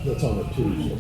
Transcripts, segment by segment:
That's on a Tuesday.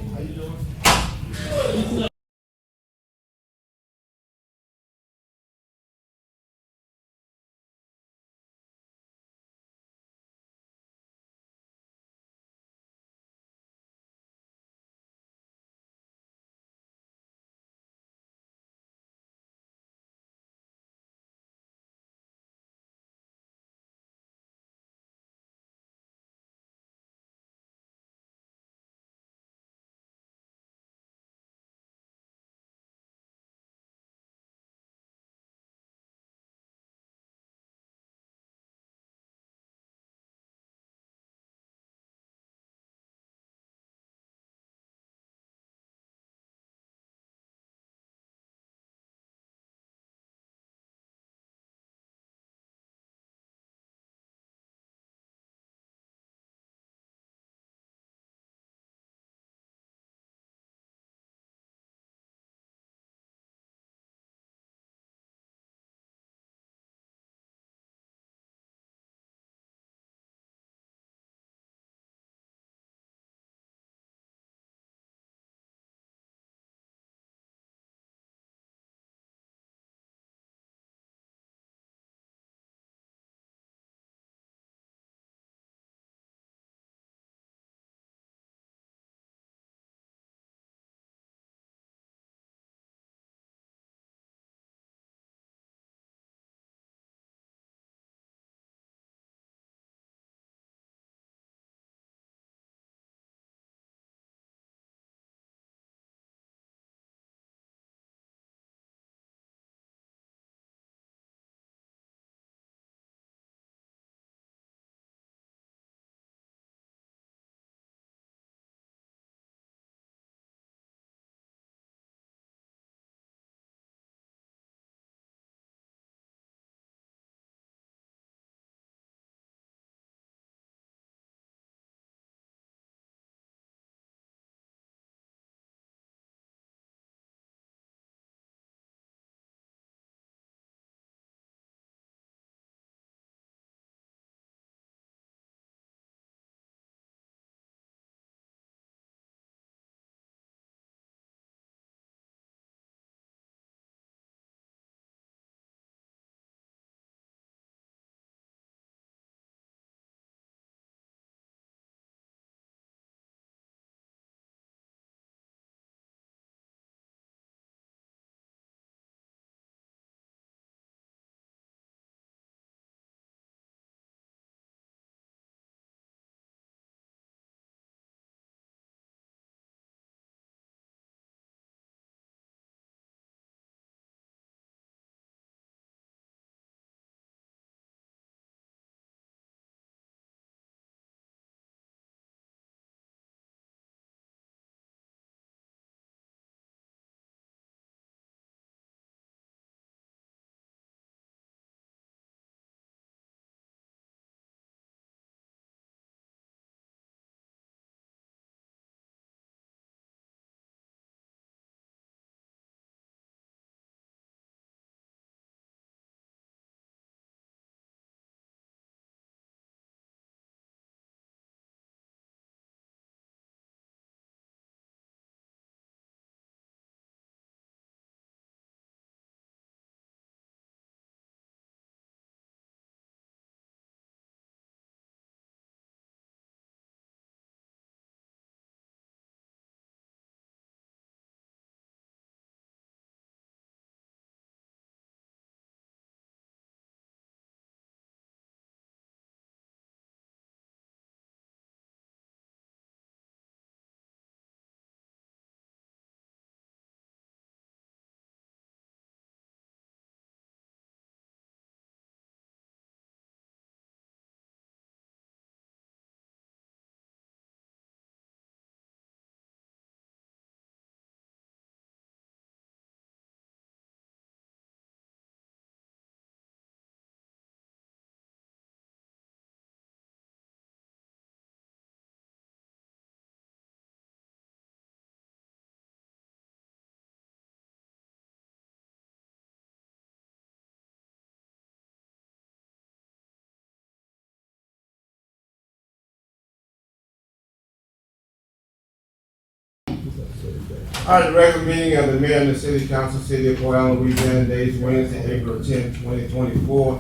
All right, the regular meeting of the mayor and the city council, city of Port Allen, Louisiana, days Wednesday, April 10th, 2024.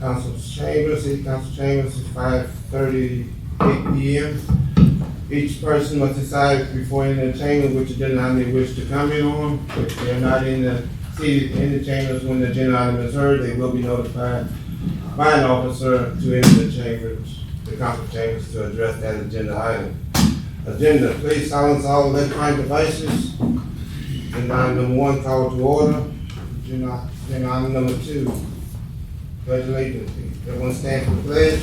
Council chambers, city council chambers is 5:38 p.m. Each person must decide before entering the chamber which agenda item they wish to comment on. If they're not in the chambers when the agenda item is heard, they will be notified by an officer to enter the chambers, the council chambers, to address that agenda item. Agenda, please silence all electronic devices. Agenda item number 1, call to order. Agenda item number 2, pledge allegiance. Everyone stand for the pledge.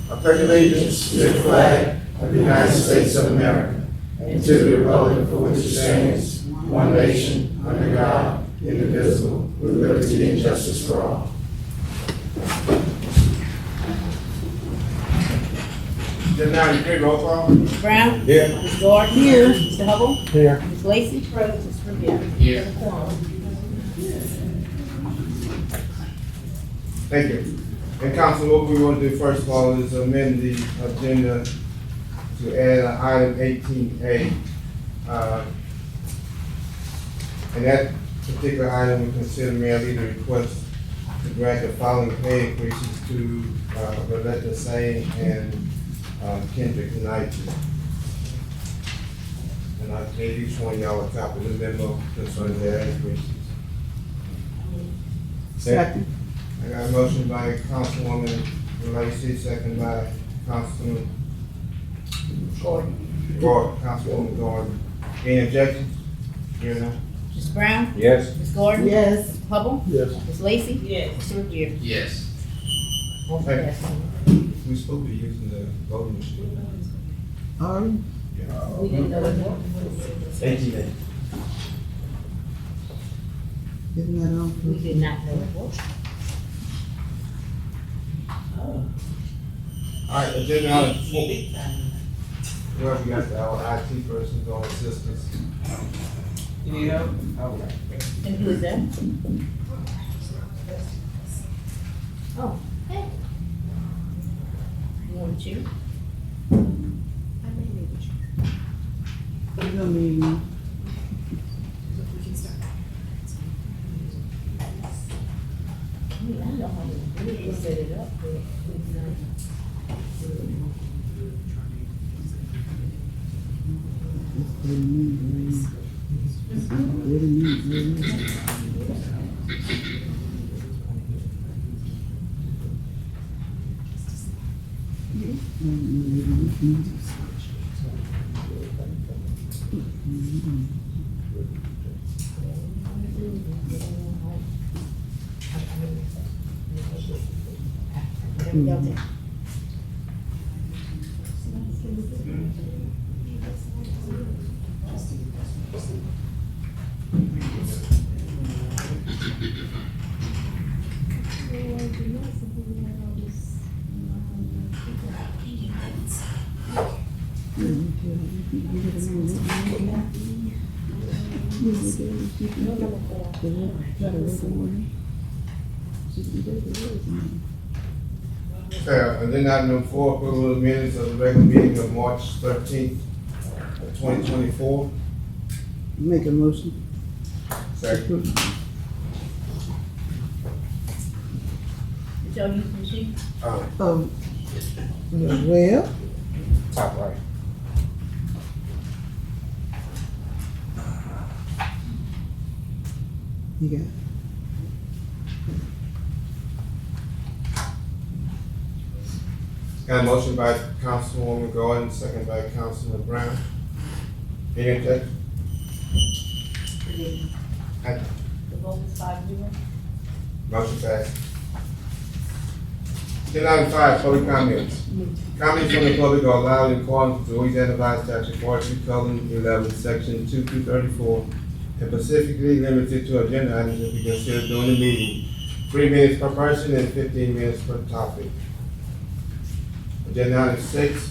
I pledge allegiance to the flag of the United States of America and to the republic for which it stands, one nation, under God, indivisible, with liberty and justice for all. Agenda item 3, roll call. Mr. Brown? Here. Ms. Gordon? Here. Mr. Hubble? Here. Ms. Lacy? Present. Mr. Revere? Here. Mr. Quam? Thank you. And council, what we want to do first of all is amend the agenda to add item 18A. And that particular item we consider merely the request to grant the following pay increases to Valletta Singh and Kendrick Knight. And I gave each one of y'all a copy of the memo concerning their increases. Second. I got a motion by Councilwoman Lacy, second by Councilman Gordon, Councilwoman Gordon. Any objections? Hear none? Mr. Brown? Yes. Ms. Gordon? Yes. Mr. Hubble? Yes. Ms. Lacy? Yes. Mr. Revere? Yes. Motion Thank you. passes. We supposed to be using the voting machine. We didn't know it was. 18A. Isn't that on? We did not know it was. All right, agenda item 4. Whoever got our IT persons on assistance. You need help? And who is that? Oh, hey. You want to cheer? You know me. I mean, I know how to do it, to set it up, but we don't. Agenda item number 4, approval of the minutes of the regular meeting of March 13th, 2024. Make a motion. Second. Did y'all use the machine? Oh, well, Top right. you got it. Got a motion by Councilwoman Gordon, second by Councilman Brown. Any objection? The vote is 5-0. Motion passed. Agenda item 5, public comments. Comments from the public are allowed in accordance with Louisiana Revised Statute 42:11, section 2 through 34, and specifically limited to agenda items that be considered during the meeting. 3 minutes per person and 15 minutes per topic. Agenda item 6,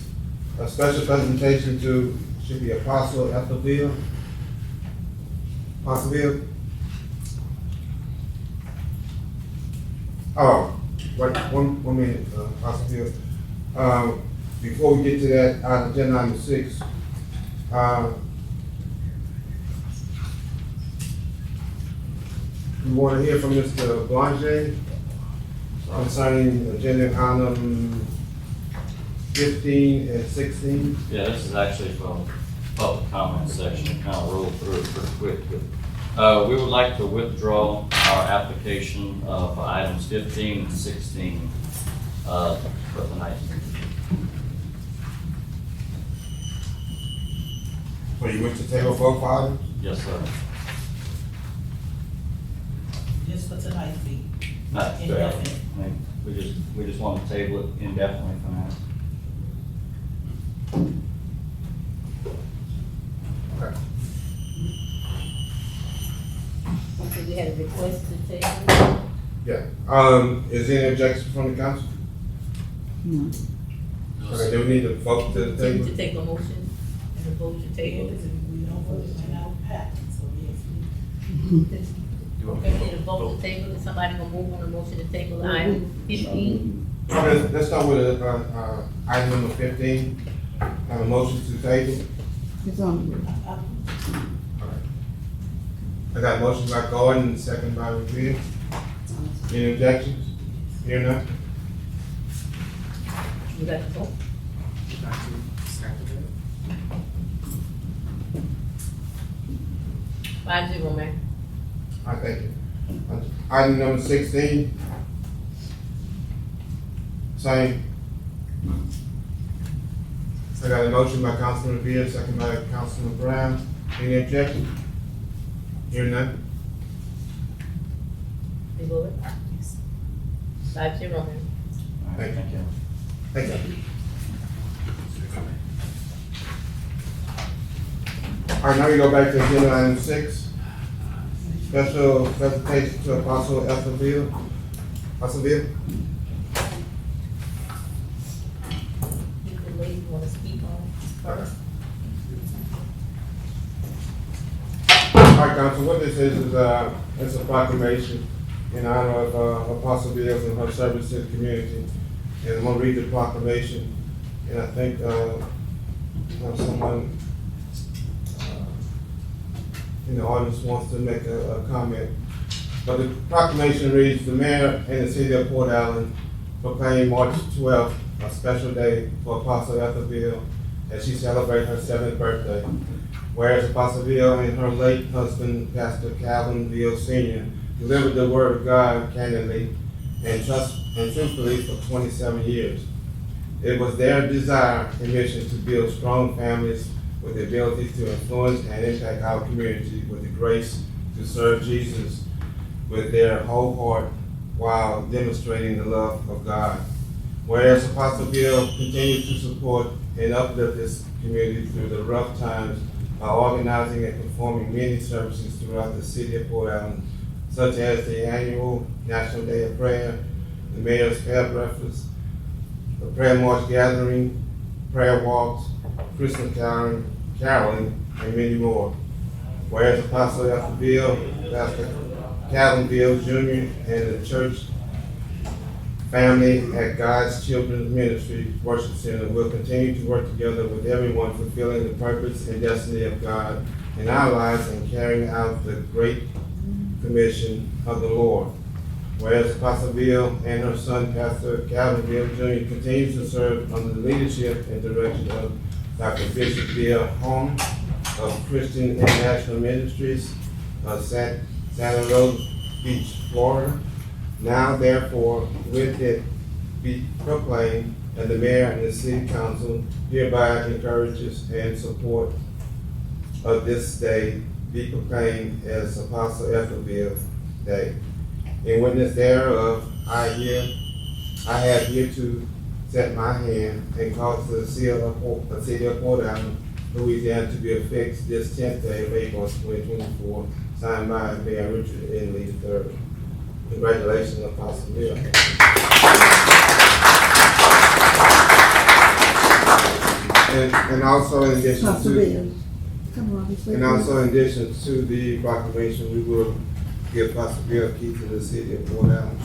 a special presentation should be Apostle Ethelville. Apostleville. Oh, wait, one minute, Apostleville. before we get to that, agenda item 6, we want to hear from Mr. Blanchet concerning agenda item 15 and 16. Yeah, this is actually from public comment section, kind of roll through it pretty quickly. We would like to withdraw our application for items 15 and 16 for tonight. So you went to table both items? Yes, sir. Just for tonight's meeting. Not today. Indefinite. I mean, we just want to table it indefinitely for now. Okay. So we had a request to table. Yeah. Is there any objection from the council? No. Okay, do we need to vote to the table? To take a motion and a vote to table. We don't vote it out packed, so yes. Okay, need a vote to table, is somebody gonna move on the motion to table item 15? Okay, let's start with, item number 15. Have a motion to table. It's on the way. I got a motion by Gordon, second by Revere. Any objections? Hear none? You got the vote? Five zero, man. I thank you. Item number 16. Same. I got a motion by Councilman Revere, second by Councilman Brown. Any objection? Hear none? You vote? 5-0, man. All right, thank you. Thank you. All right, now we go back to agenda item 6. Special presentation to Apostle Ethelville. Apostle Ville? If the lady wanna speak on first. All right, Council, what this is it's a proclamation in honor of Apostle Beals and her service to the community. And I'm gonna read the proclamation, and I think, someone, in the audience wants to make a comment. But the proclamation reads, the mayor and the city of Port Allen proclaim March 12th a special day for Apostle Ethelville as she celebrates her 7th birthday. Whereas Apostle Ville and her late husband, Pastor Calvin Ville Sr., delivered the word of God candidly and truthfully for 27 years. It was their desire and mission to build strong families with the ability to influence and impact our community with the grace to serve Jesus with their whole heart while demonstrating the love of God. Whereas Apostle Ville continues to support and uplift this community through the rough times by organizing and performing many services throughout the city of Port Allen, such as the annual National Day of Prayer, the Mayor's Prayer Breakfast, the Prayer March Gathering, prayer walks, Christmas caroling, and many more. Whereas Apostle Ethelville, Pastor Calvin Ville Jr., and the church family at God's Children's Ministry Worship Center will continue to work together with everyone fulfilling the purpose and destiny of God in our lives and carrying out the great commission of the Lord. Whereas Apostle Ville and her son, Pastor Calvin Ville Jr., continues to serve under the leadership and direction of Dr. Bishop Ville Home of Christian International Ministries of Santa Rosa Beach, Florida. Now therefore, with it be proclaimed, and the mayor and the city council hereby encourages and support of this day be proclaimed as Apostle Ethelville Day. In witness thereof, I have here to set my hand and cause the seal of the city of Port Allen, Louisiana, to be affixed this 10th day of April 2024, signed by Mayor Richard N. Lee III. Congratulations, Apostle Ville. And also in addition Pastor to, Bill. Come on, let's wait. and also in addition to the proclamation, we will give Pastor Bill a key to the city of Port Allen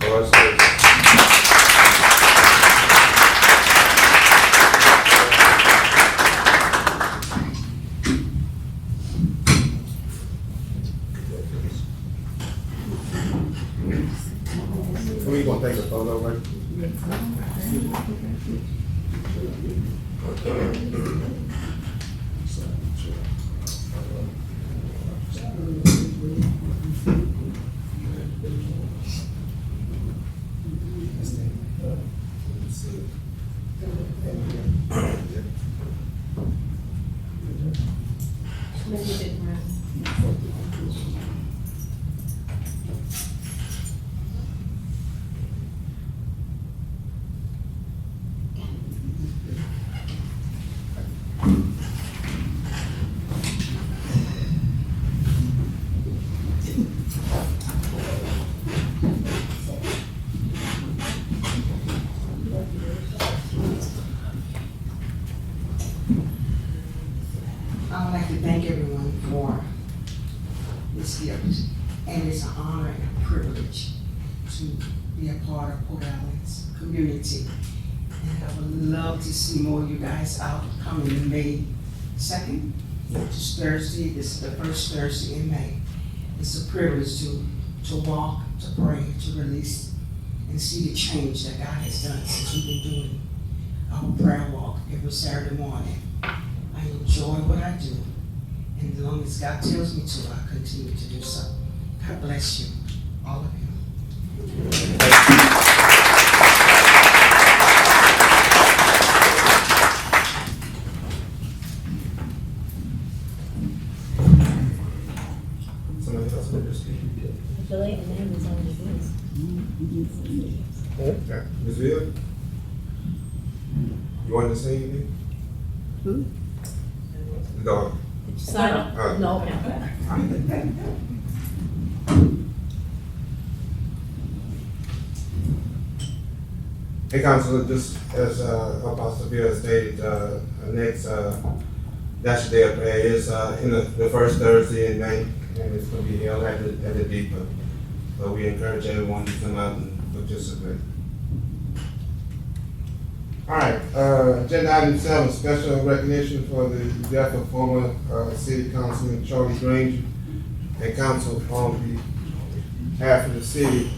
for Congratulations. We gonna take a photo, right? I would like to thank everyone for this gift, and it's an honor and a privilege to be a part of Port Allen's community. And I would love to see more of you guys out coming May 2nd, which is Thursday. This is the first Thursday in May. It's a privilege to walk, to pray, to release, and see the change that God has done since we've been doing our prayer walk every Saturday morning. I enjoy what I do, and as long as God tells me to, I continue to do so. God bless you, all of you. Somebody else want to speak? The lady name is on the list. Okay. Ms. Ville? You want to say anything? Who? The dog. Sign up. Alright. No. Hey, Councilor, just as Apostle Bill stated, next National Day of Prayer is in the first Thursday in May, and it's going to be held at the Depot. So we encourage everyone to come out and participate. All right, agenda item 7, special recognition for the death of former City Councilman Charlie Granger, and council on behalf of the city.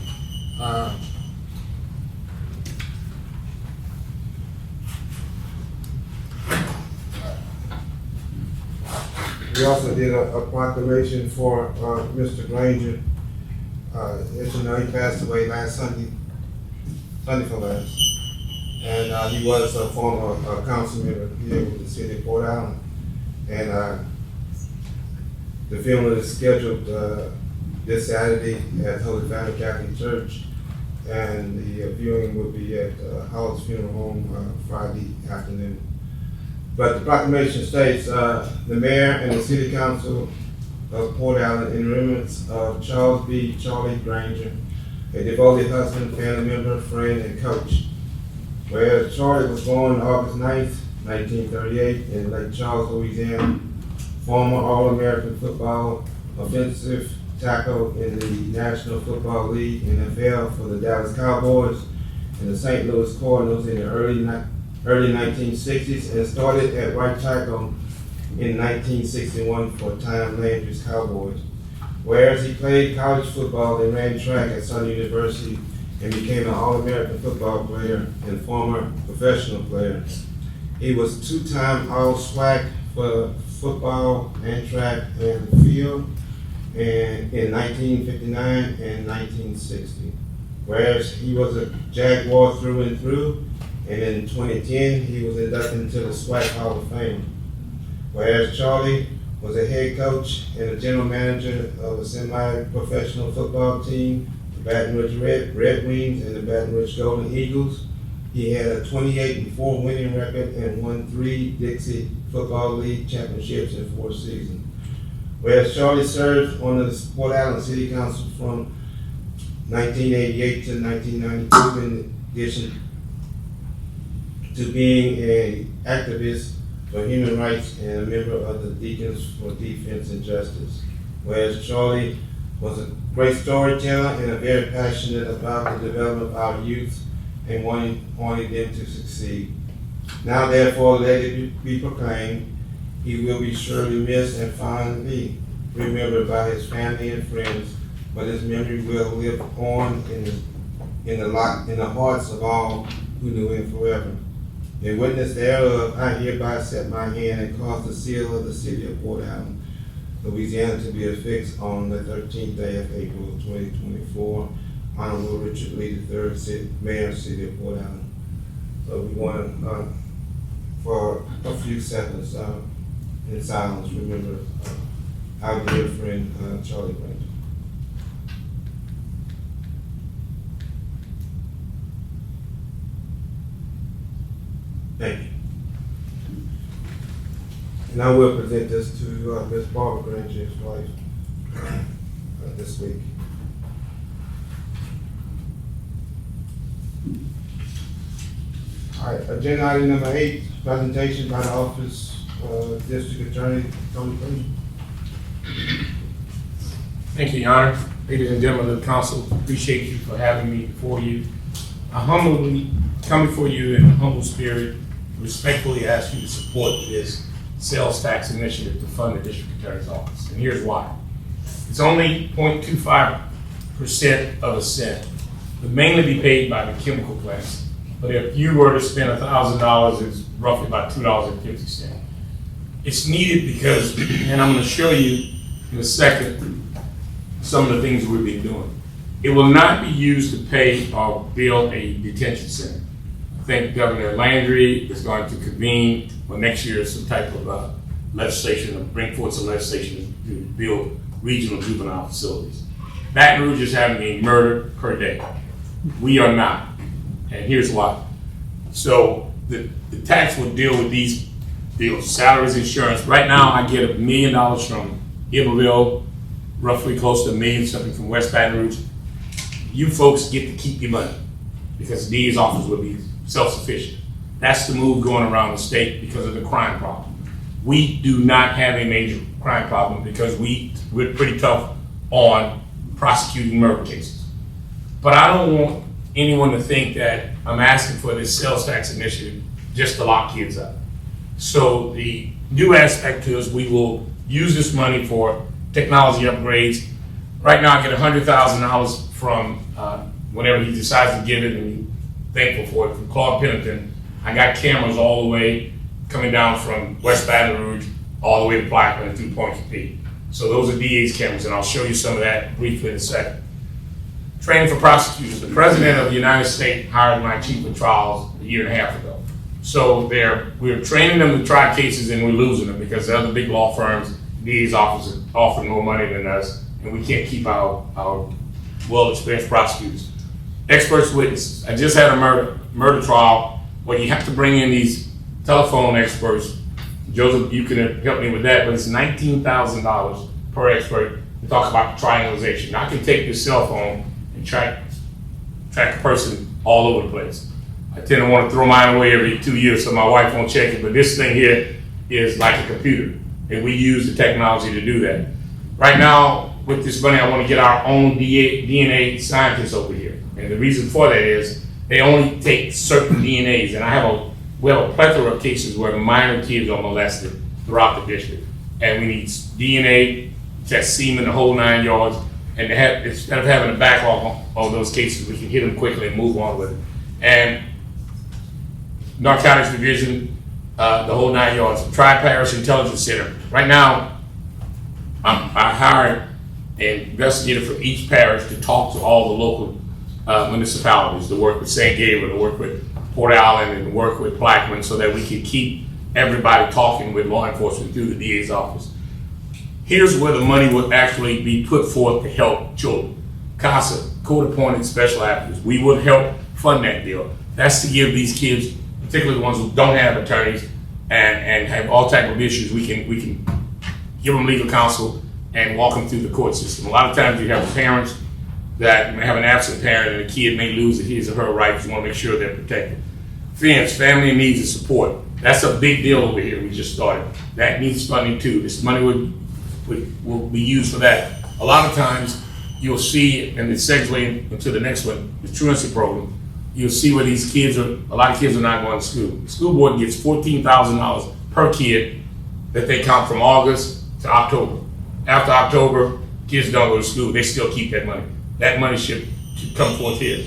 We also did a proclamation for Mr. Granger. As you know, he passed away last Sunday for last. And he was a former council member here with the city of Port Allen. And the funeral is scheduled this Saturday at Holy Family Catholic Church. And the viewing will be at Howard's Funeral Home Friday afternoon. But the proclamation states, the mayor and the city council of Port Allen in remembrance of Charles B. Charlie Granger, a devoted husband, family member, friend, and coach. Whereas Charlie was born August 9th, 1938 in Lake Charles, Louisiana, former All-American football offensive tackle in the National Football League, NFL, for the Dallas Cowboys and the St. Louis Cardinals in the early 1960s, and started at right tackle in 1961 for Tom Landry's Cowboys. Whereas he played college football and ran track at Southern University and became an All-American football player and former professional player. He was two-time All-SWAC for football and track and field and in 1959 and 1960. Whereas he was a Jaguar through and through, and in 2010, he was inducted into the SWAC Hall of Fame. Whereas Charlie was a head coach and a general manager of a semi-professional football team, the Baton Rouge Red Wings and the Baton Rouge Golden Eagles. He had a 28-4 winning record and won 3 Dixie Football League championships in 4 seasons. Whereas Charlie served on the Port Allen City Council from 1988 to 1992, in addition to being an activist for human rights and a member of the Deacons for Defense and Justice. Whereas Charlie was a great storyteller and a very passionate about the development of our youth and wanting them to succeed. Now therefore let it be proclaimed, he will be surely missed and fondly remembered by his family and friends, but his memory will live on in the hearts of all who knew him forever. In witness thereof, I hereby set my hand and cause the seal of the city of Port Allen, Louisiana, to be affixed on the 13th day of April 2024. Honorable Richard Lee III, Mayor of the City of Port Allen. So we want to, for a few seconds, in silence, remember our dear friend Charlie Granger. Thank you. And I will present this to Ms. Barbara Granger, his wife, this week. All right, agenda item number 8, presentation by the Office of District Attorney Tony Granger. Thank you, Your Honor. Ladies and gentlemen of the council, appreciate you for having me before you. I humbly come before you in a humble spirit, respectfully ask you to support this sales tax initiative to fund the district attorney's office. And here's why. It's only 0.25% of a cent, but mainly be paid by the chemical plants. But if you were to spend $1,000, it's roughly about $2.50. It's needed because, and I'm going to show you in a second, some of the things we've been doing. It will not be used to pay or build a detention center. I think Governor Landry is going to convene, well, next year, some type of legislation, or bring forth some legislation to build regional juvenile facilities. Baton Rouge is having a murder per day. We are not, and here's why. So the tax will deal with these deals, salaries, insurance. Right now, I get $1 million from Iberville, roughly close to $1 million, something from West Baton Rouge. You folks get to keep your money because these offices will be self-sufficient. That's the move going around the state because of the crime problem. We do not have a major crime problem because we're pretty tough on prosecuting murder cases. But I don't want anyone to think that I'm asking for this sales tax initiative just to lock kids up. So the new aspect to is we will use this money for technology upgrades. Right now I get $100,000 from whenever he decides to give it, and I'm thankful for it, from Claude Pennington. I got cameras all the way coming down from West Baton Rouge all the way to Blackman and through Pointe-Coupee. So those are DA's cameras, and I'll show you some of that briefly in a second. Training for prosecutors. The President of the United States hired my chief of trials a year and a half ago. So we're training them to try cases and we're losing them because the other big law firms, DA's offices, offering more money than us, and we can't keep our well-experienced prosecutors. Experts witnesses. I just had a murder trial where you have to bring in these telephone experts. Joseph, you can help me with that, but it's $19,000 per expert to talk about triangulation. Now, I can take this cell phone and track a person all over the place. I tend to want to throw mine away every 2 years so my wife won't check it, but this thing here is like a computer, and we use the technology to do that. Right now, with this money, I want to get our own DNA scientists over here. And the reason for that is they only take certain DNAs, and we have a plethora of cases where minor kids are molested throughout the district. And we need DNA, test semen, the whole 9 yards, and instead of having a backlog of those cases, we can hit them quickly and move on with it. And Narcotics Division, the whole 9 yards. Tri-Parish Intelligence Center. Right now, I hired an investigator from each parish to talk to all the local municipalities, to work with St. Gabriel, to work with Port Allen, and to work with Blackman so that we can keep everybody talking with law enforcement through the DA's office. Here's where the money would actually be put forth to help children. CASA, Court-Appointed Special Advocates. We would help fund that deal. That's to give these kids, particularly the ones who don't have attorneys and have all type of issues, we can give them legal counsel and walk them through the court system. A lot of times you have parents that may have an absent parent and the kid may lose his or her rights. You want to make sure they're protected. FINS, Family and Needs and Support. That's a big deal over here we just started. That needs funding too. This money will be used for that. A lot of times you'll see, and it segue into the next one, the truancy program. You'll see where these kids are, a lot of kids are not going to school. The school board gets $14,000 per kid that they count from August to October. After October, kids don't go to school, they still keep that money. That money should come forth here.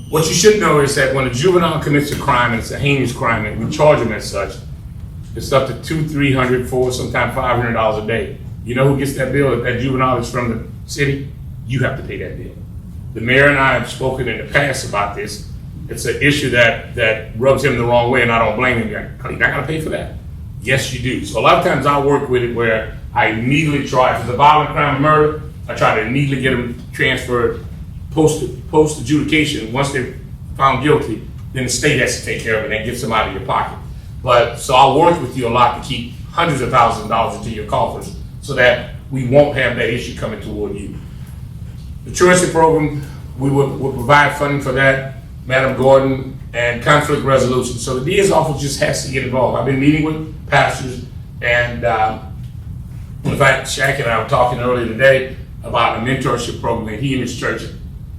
What you should know is that when a juvenile commits a crime, and it's a heinous crime, and we charge them as such, it's up to $200, $300, $400, sometimes $500 a day. You know who gets that bill? If that juvenile is from the city, you have to pay that bill. The mayor and I have spoken in the past about this. It's an issue that rubs him the wrong way, and I don't blame him. You're not gonna pay for that. Yes, you do. So a lot of times I work with it where I immediately try, if it's a violent crime or murder, I try to immediately get them transferred post adjudication. Once they're found guilty, then the state has to take care of it and get some out of your pocket. But so I'll work with you a lot to keep hundreds of thousands of dollars into your coffers so that we won't have that issue coming toward you. The truancy program, we will provide funding for that, Madam Gordon, and conflict resolution. So the DA's office just has to get involved. I've been meeting with pastors, and in fact, Shaq and I were talking earlier today about a mentorship program that he and his church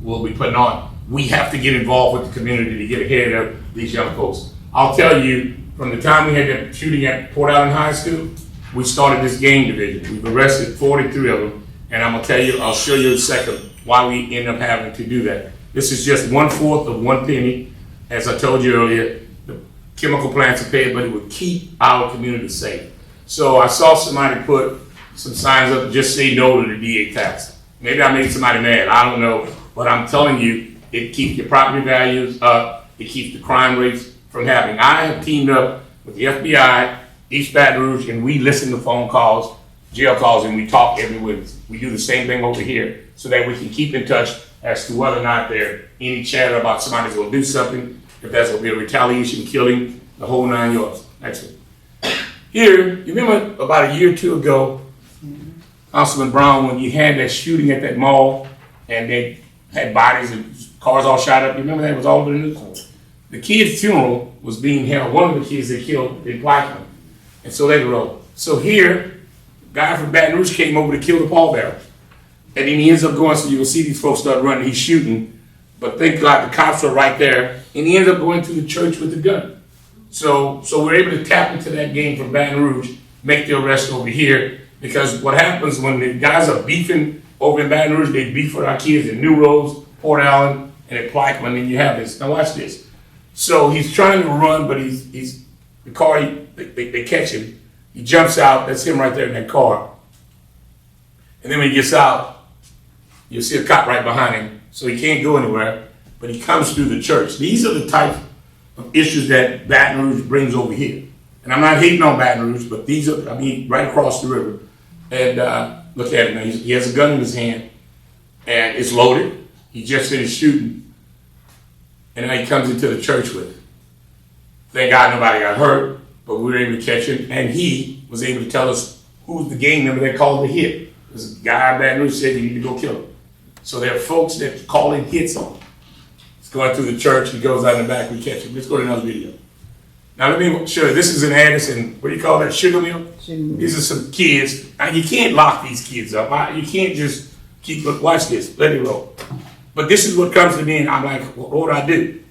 will be putting on. We have to get involved with the community to get ahead of these young folks. I'll tell you, from the time we had that shooting at Port Allen High School, we started this gang division. We've arrested 43 of them, and I'm gonna tell you, I'll show you in a second why we end up having to do that. This is just 1/4 of 1 penny. As I told you earlier, the chemical plants are paid, but it would keep our community safe. So I saw somebody put some signs up, just say no to the DA tax. Maybe I made somebody mad, I don't know, but I'm telling you, it keeps your property values up, it keeps the crime rates from happening. I have teamed up with the FBI, East Baton Rouge, and we listen to phone calls, jail calls, and we talk every witness. We do the same thing over here so that we can keep in touch as to whether or not there's any chatter about somebody's gonna do something, if there's gonna be a retaliation, killing, the whole 9 yards. Next one. Here, you remember about a year or two ago, Councilman Brown, when you had that shooting at that mall and they had bodies and cars all shot up, you remember that was all over the news? The kid's funeral was being held, one of the kids they killed in Blackman. And so they wrote. So here, a guy from Baton Rouge came over to kill the pallbearers. And then he ends up going, so you will see these folks start running, he's shooting, but thank God the cops are right there, and he ends up going to the church with the gun. So we're able to tap into that game from Baton Rouge, make the arrest over here, because what happens when the guys are beefing over in Baton Rouge, they beef with our kids in New Rose, Port Allen, and at Plaquemine, and you have this. Now watch this. So he's trying to run, but he's the car, they catch him, he jumps out, that's him right there in that car. And then when he gets out, you'll see a cop right behind him, so he can't go anywhere, but he comes through the church. These are the type of issues that Baton Rouge brings over here. And I'm not hating on Baton Rouge, but these are, I mean, right across the river. And look at him now, he has a gun in his hand, and it's loaded. He just finished shooting, and now he comes into the church with it. Thank God nobody got hurt, but we were able to catch him, and he was able to tell us who's the gang member that called the hit. This guy in Baton Rouge said you need to go kill him. So there are folks that call in hits on him. He's going through the church, he goes out in the back, we catch him. Let's go to another video. Now let me show you, this is in Addison, what do you call that, Sugar Mill? These are some kids. Now you can't lock these kids up. You can't just keep, watch this, let it roll. But this is what comes to me and I'm like, what would I do?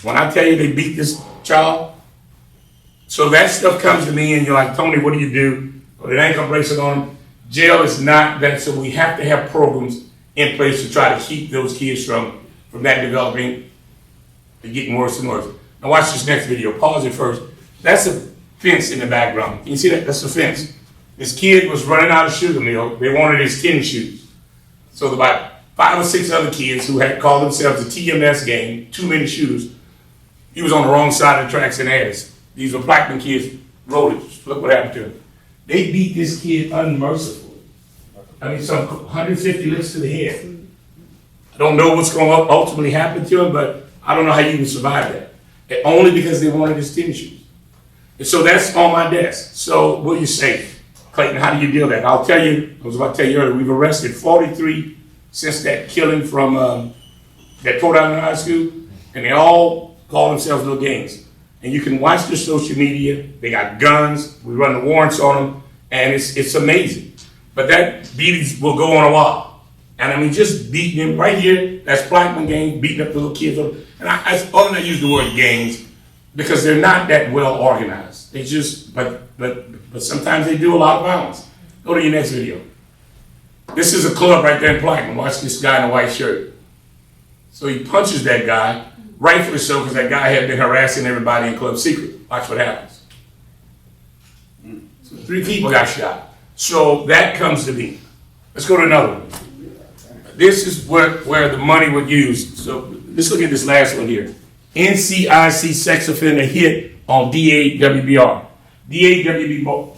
When I tell you they beat this child, so that stuff comes to me and you're like, Tony, what do you do? Well, it ain't gonna brace it on them. Jail is not that, so we have to have programs in place to try to keep those kids from that developing and getting worse and worse. Now watch this next video, pause it first. That's a fence in the background. Can you see that? That's a fence. This kid was running out of Sugar Mill. They wanted his tennis shoes. So about 5 or 6 other kids who had called themselves a TMS gang, too many shoes. He was on the wrong side of the tracks in Addis. These were Blackman kids, rolled it. Look what happened to him. They beat this kid unmercifully. I mean, some 150 licks to the head. I don't know what's going to ultimately happen to him, but I don't know how you can survive that. And only because they wanted his tennis shoes. And so that's on my desk. So what do you say? Clayton, how do you deal with that? I'll tell you, I was about to tell you earlier, we've arrested 43 since that killing from that Port Allen High School, and they all call themselves little gangs. And you can watch their social media. They got guns. We run the warrants on them, and it's amazing. But that beatings will go on a while. And I mean, just beating them right here, that's Blackman gang, beating up the little kids. And I only use the word gangs because they're not that well organized. They just, but sometimes they do a lot of violence. Go to your next video. This is a club right there in Blackman. Watch this guy in a white shirt. So he punches that guy, rightfully so, because that guy had been harassing everybody in Club Secret. Watch what happens. So 3 people got shot. So that comes to me. Let's go to another one. This is where the money was used. So let's look at this last one here. NCIC sex offender hit on D8 WBR. D8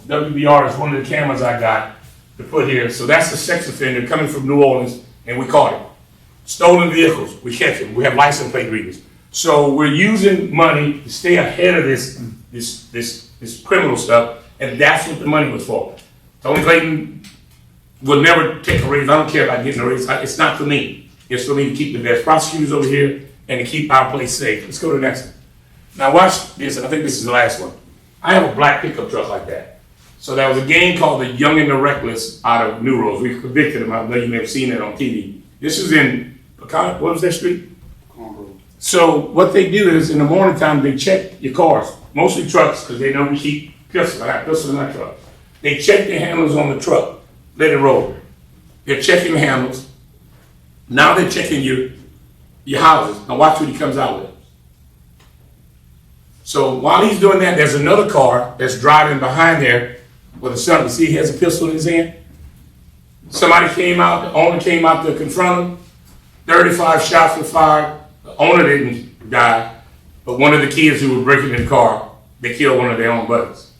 WBR is one of the cameras I got to put here. So that's the sex offender coming from New Orleans, and we caught him. Stolen vehicles, we catch him. We have license plate readers. So we're using money to stay ahead of this criminal stuff, and that's what the money was for. Tony Clayton will never take a raise. I don't care about getting a raise. It's not for me. It's for me to keep the best prosecutors over here and to keep our place safe. Let's go to the next one. Now watch this, and I think this is the last one. I have a black pickup truck like that. So there was a gang called The Young and the Reckless out of New Rose. We convicted him. I know you may have seen it on TV. This is in, what was that street? So what they do is in the morning time, they check your cars, mostly trucks, because they know we keep pistols. I have pistols in my truck. They check the handles on the truck, let it roll. They're checking the handles. Now they're checking your houses. Now watch what he comes out with. So while he's doing that, there's another car that's driving behind there with a son. You see he has a pistol in his hand? Somebody came out, the owner came out to confront him. 35 shots were fired. The owner didn't die, but one of the kids who were breaking in the car, they killed one of their own buddies.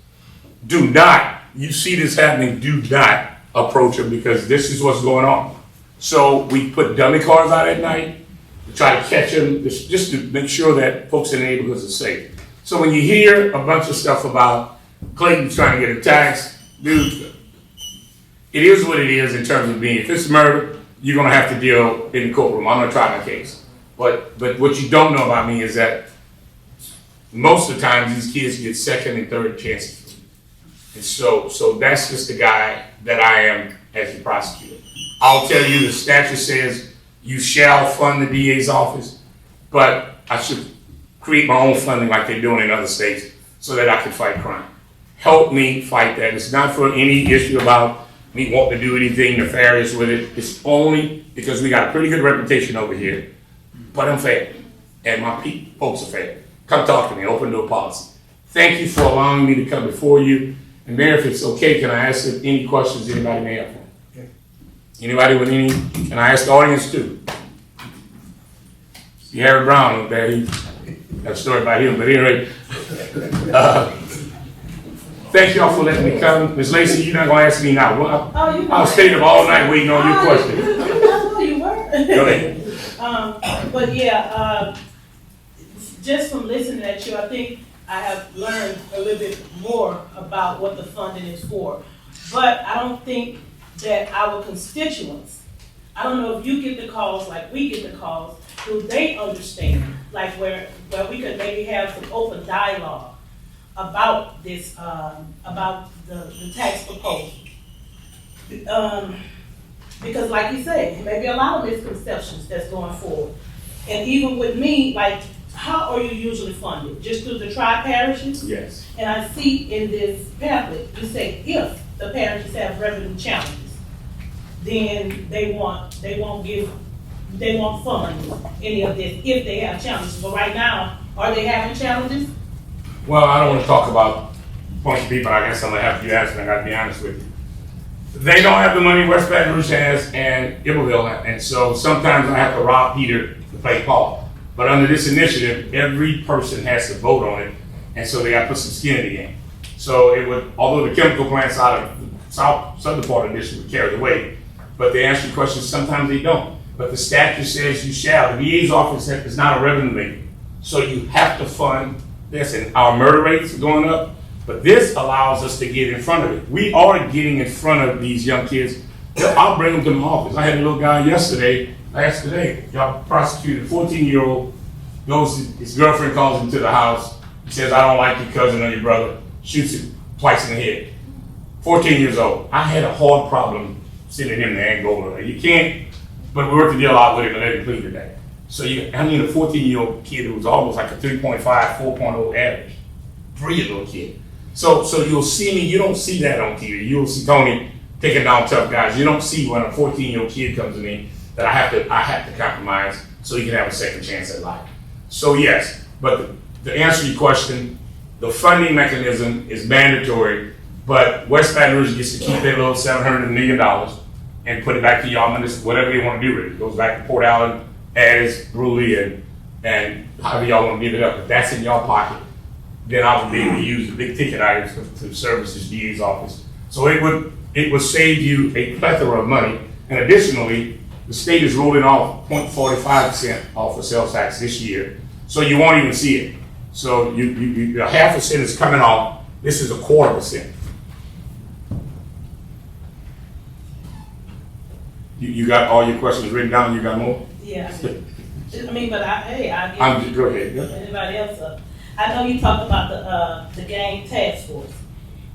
Do not, you see this happening, do not approach him because this is what's going on. So we put dummy cars out at night to try to catch them, just to make sure that folks in the neighborhoods are safe. So when you hear a bunch of stuff about Clayton trying to get a tax, dude, it is what it is in terms of being, if it's murder, you're gonna have to deal in the courtroom. I'm gonna try my case. But what you don't know about me is that most of the time these kids get second and third chances. And so that's just the guy that I am as the prosecutor. I'll tell you the statute says you shall fund the DA's office, but I should create my own funding like they're doing in other states so that I can fight crime. Help me fight that. It's not for any issue about me wanting to do anything nefarious with it. It's only because we got a pretty good reputation over here, but I'm fair, and my folks are fair. Come talk to me, open door policy. Thank you for allowing me to come before you. And Mayor, if it's okay, can I ask if any questions anybody may have? Okay. Anybody with any, and I ask the audience too. See Harry Brown up there, he got a story about him, but anyway. Thank y'all for letting me come. Ms. Lacy, you're not gonna ask me now. Well, I'll stay up all night waiting on your question. That's where you were. Go ahead. But yeah, just from listening at you, I think I have learned a little bit more about what the funding is for. But I don't think that our constituents, I don't know if you get the calls like we get the calls, do they understand? Like where we could maybe have some open dialogue about this, about the tax proposal. Because like you say, maybe a lot of misconceptions that's going forward. And even with me, like, how are you usually funded? Just through the tri-parishes? Yes. And I see in this pamphlet, you say if the parishes have revenue challenges, then they won't fund any of this if they have challenges. But right now, are they having challenges? Well, I don't want to talk about a bunch of people. I guess I'm gonna have you ask me. I gotta be honest with you. They don't have the money West Baton Rouge has and Iberville, and so sometimes I have to rob Peter to play Paul. But under this initiative, every person has to vote on it, and so they got to put some skin in the game. So it would, although the chemical plants out of the southern part of the district would carry the weight, but they answer questions, sometimes they don't. But the statute says you shall. The VA's office is not a revenue maker, so you have to fund this. And our murder rates are going up, but this allows us to get in front of it. We are getting in front of these young kids. I'll bring them to my office. I had a little guy yesterday. Y'all prosecuted a 14-year-old, his girlfriend calls him to the house. He says, I don't like your cousin or your brother. Shoots him twice in the head. 14 years old. I had a hard problem sending him to Angola. You can't But we worked the deal out with him and let him plead today. So a 14-year-old kid who was almost like a 3.5, 4.0 average. Brilliant little kid. So you'll see me, you don't see that on TV. You'll see Tony taking down tough guys. You don't see when a 14-year-old kid comes to me that I have to compromise so he can have a second chance at life. So yes, but to answer your question, the funding mechanism is mandatory, but West Baton Rouge gets to keep their little $700 million and put it back to y'all, whatever they want to do with it. It goes back to Port Allen, Addis, Bruley, and however y'all want to give it up. If that's in y'all pocket, then I would be able to use the big ticket items to service this DA's office. So it would save you a plethora of money. And additionally, the state is rolling off 0.45% off of sales tax this year, so you won't even see it. So you 0.5% is coming off. This is 0.25%. You got all your questions written down. You got more? Yeah. I mean, but I give Go ahead. Yeah. anybody else up. I know you talked about the gang task force.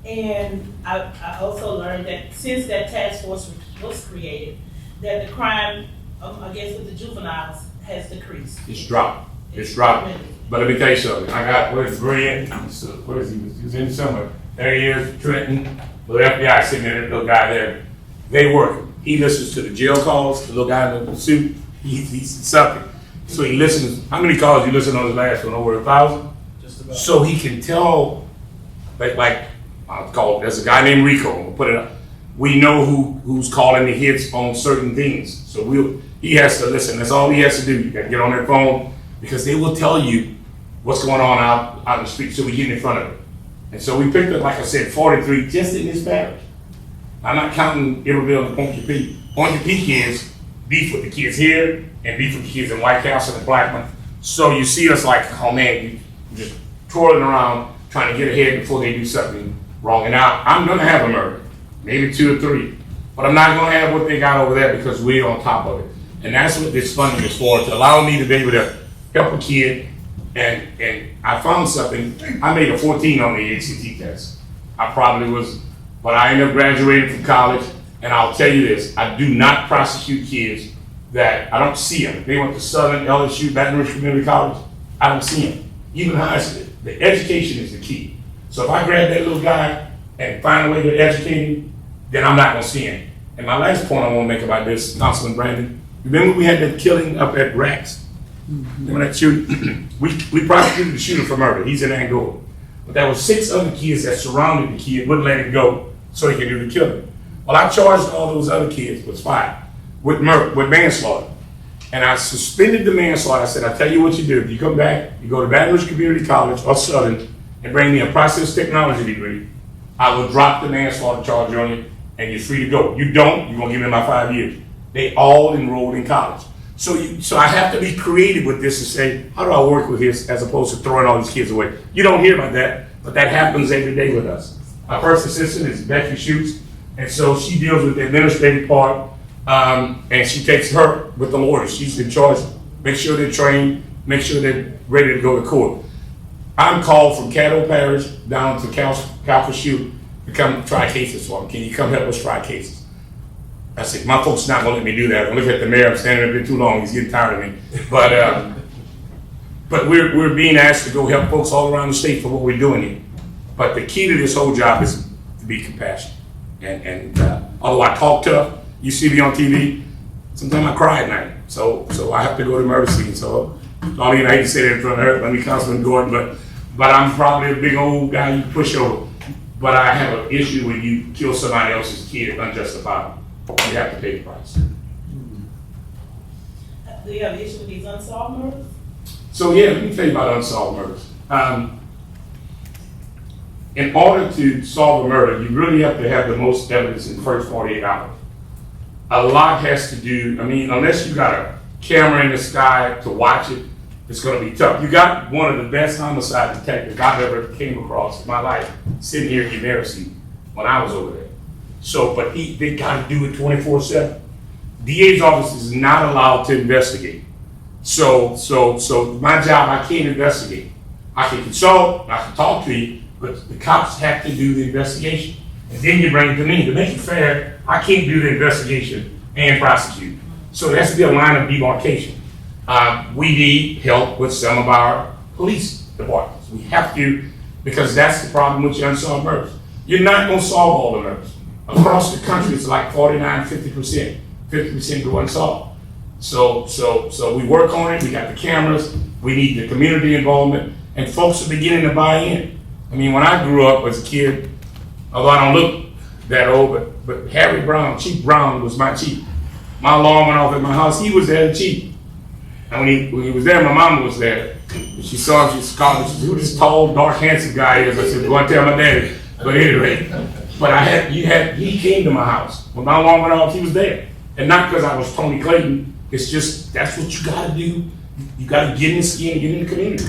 And I also learned that since that task force was created, that the crime, I guess with the juveniles, has decreased. It's dropped. It's dropped. But let me tell you something. I got, what is Grant? What is he? He's in somewhere. There he is, Trenton. The FBI sitting there, that little guy there. They work. He listens to the jail calls, the little guy in the suit. He's something. So he listens. How many calls you listen on his last one? Over 1,000? Just about. So he can tell, like I'll call it, there's a guy named Rico. We'll put it up. We know who's calling the hits on certain things. So he has to listen. That's all he has to do. You gotta get on their phone because they will tell you what's going on out in the street. So we get in front of it. And so we picked up, like I said, 43 just in this parish. I'm not counting Iberville and Ponca Peak. Ponca Peak is beef with the kids here and beef with the kids in White Castle and Blackman. So you see us like, oh man, you just twirling around trying to get ahead before they do something wrong. And now I'm gonna have a murder, maybe 2 or 3, but I'm not gonna have what they got over there because we're on top of it. And that's what this funding is for, to allow me to be able to help a kid. And I found something. I made a 14 on the ACT test. I probably was, but I ended up graduating from college. And I'll tell you this, I do not prosecute kids that I don't see them. They went to Southern, LSU, Baton Rouge Community College. I don't see them. Even high school. The education is the key. So if I grab that little guy and find a way to educate him, then I'm not gonna see him. And my last point I wanna make about this, Councilman Brandon, remember we had that killing up at Rax? Remember that shooting? we prosecuted the shooter for murder. He's in Angola. But there were 6 other kids that surrounded the kid, wouldn't let him go so he could do the killing. Well, I charged all those other kids, was 5, with manslaughter. And I suspended the manslaughter. I said, I tell you what you do. If you come back, you go to Baton Rouge Community College or Southern and bring me a process technology degree, I will drop the manslaughter charge on you and you're free to go. You don't, you're gonna give me my 5 years. They all enrolled in college. So I have to be creative with this and say, how do I work with this as opposed to throwing all these kids away? You don't hear about that, but that happens every day with us. Our first assistant is Becky Schutz, and so she deals with the administrative part, and she takes her with the lawyers. She's in charge. Make sure they're trained, make sure they're ready to go to court. I'm called from Caddo Parish down to Calcasieu to come try cases for them. Can you come help us try cases? I said, my folks not gonna let me do that. I look at the mayor, I'm standing there a bit too long, he's getting tired of me. But we're being asked to go help folks all around the state for what we're doing here. But the key to this whole job is to be compassionate. And although I talk tough, you see me on TV, sometimes I cry at night. So I have to go to murder scene. So I hate to say that in front of her, let me Councilman Gordon, but I'm probably a big old guy you can push over. But I have an issue when you kill somebody else's kid unjustifiably. You have to pay the price. Do you have an issue with these unsolved murders? So yeah, let me tell you about unsolved murders. In order to solve a murder, you really have to have the most evidence in the first 48 hours. A lot has to do, unless you got a camera in the sky to watch it, it's gonna be tough. You got one of the best homicide detectives I've ever came across in my life sitting here in Mercy when I was over there. So, but they gotta do it 24/7. DA's office is not allowed to investigate. So my job, I can't investigate. I can consult, I can talk to you, but the cops have to do the investigation. And then you bring it to me. To make it fair, I can't do the investigation and prosecute. So there has to be a line of demarcation. We need help with some of our police departments. We have to, because that's the problem with your unsolved murders. You're not gonna solve all the murders. Across the country, it's like 49, 50%. 50% go unsolved. So we work on it, we got the cameras, we need the community involvement, and folks are beginning to buy in. I mean, when I grew up as a kid, although I don't look that old, but Harry Brown, Chief Brown was my chief. My alarm went off at my house, he was there, the chief. And when he was there, my mama was there. She saw him, she called me, she said, who this tall, dark, handsome guy is? I said, go and tell my daddy. But anyway, he came to my house. When my alarm went off, he was there. And not because I was Tony Clayton, it's just, that's what you gotta do. You gotta get in the skin, get in the community.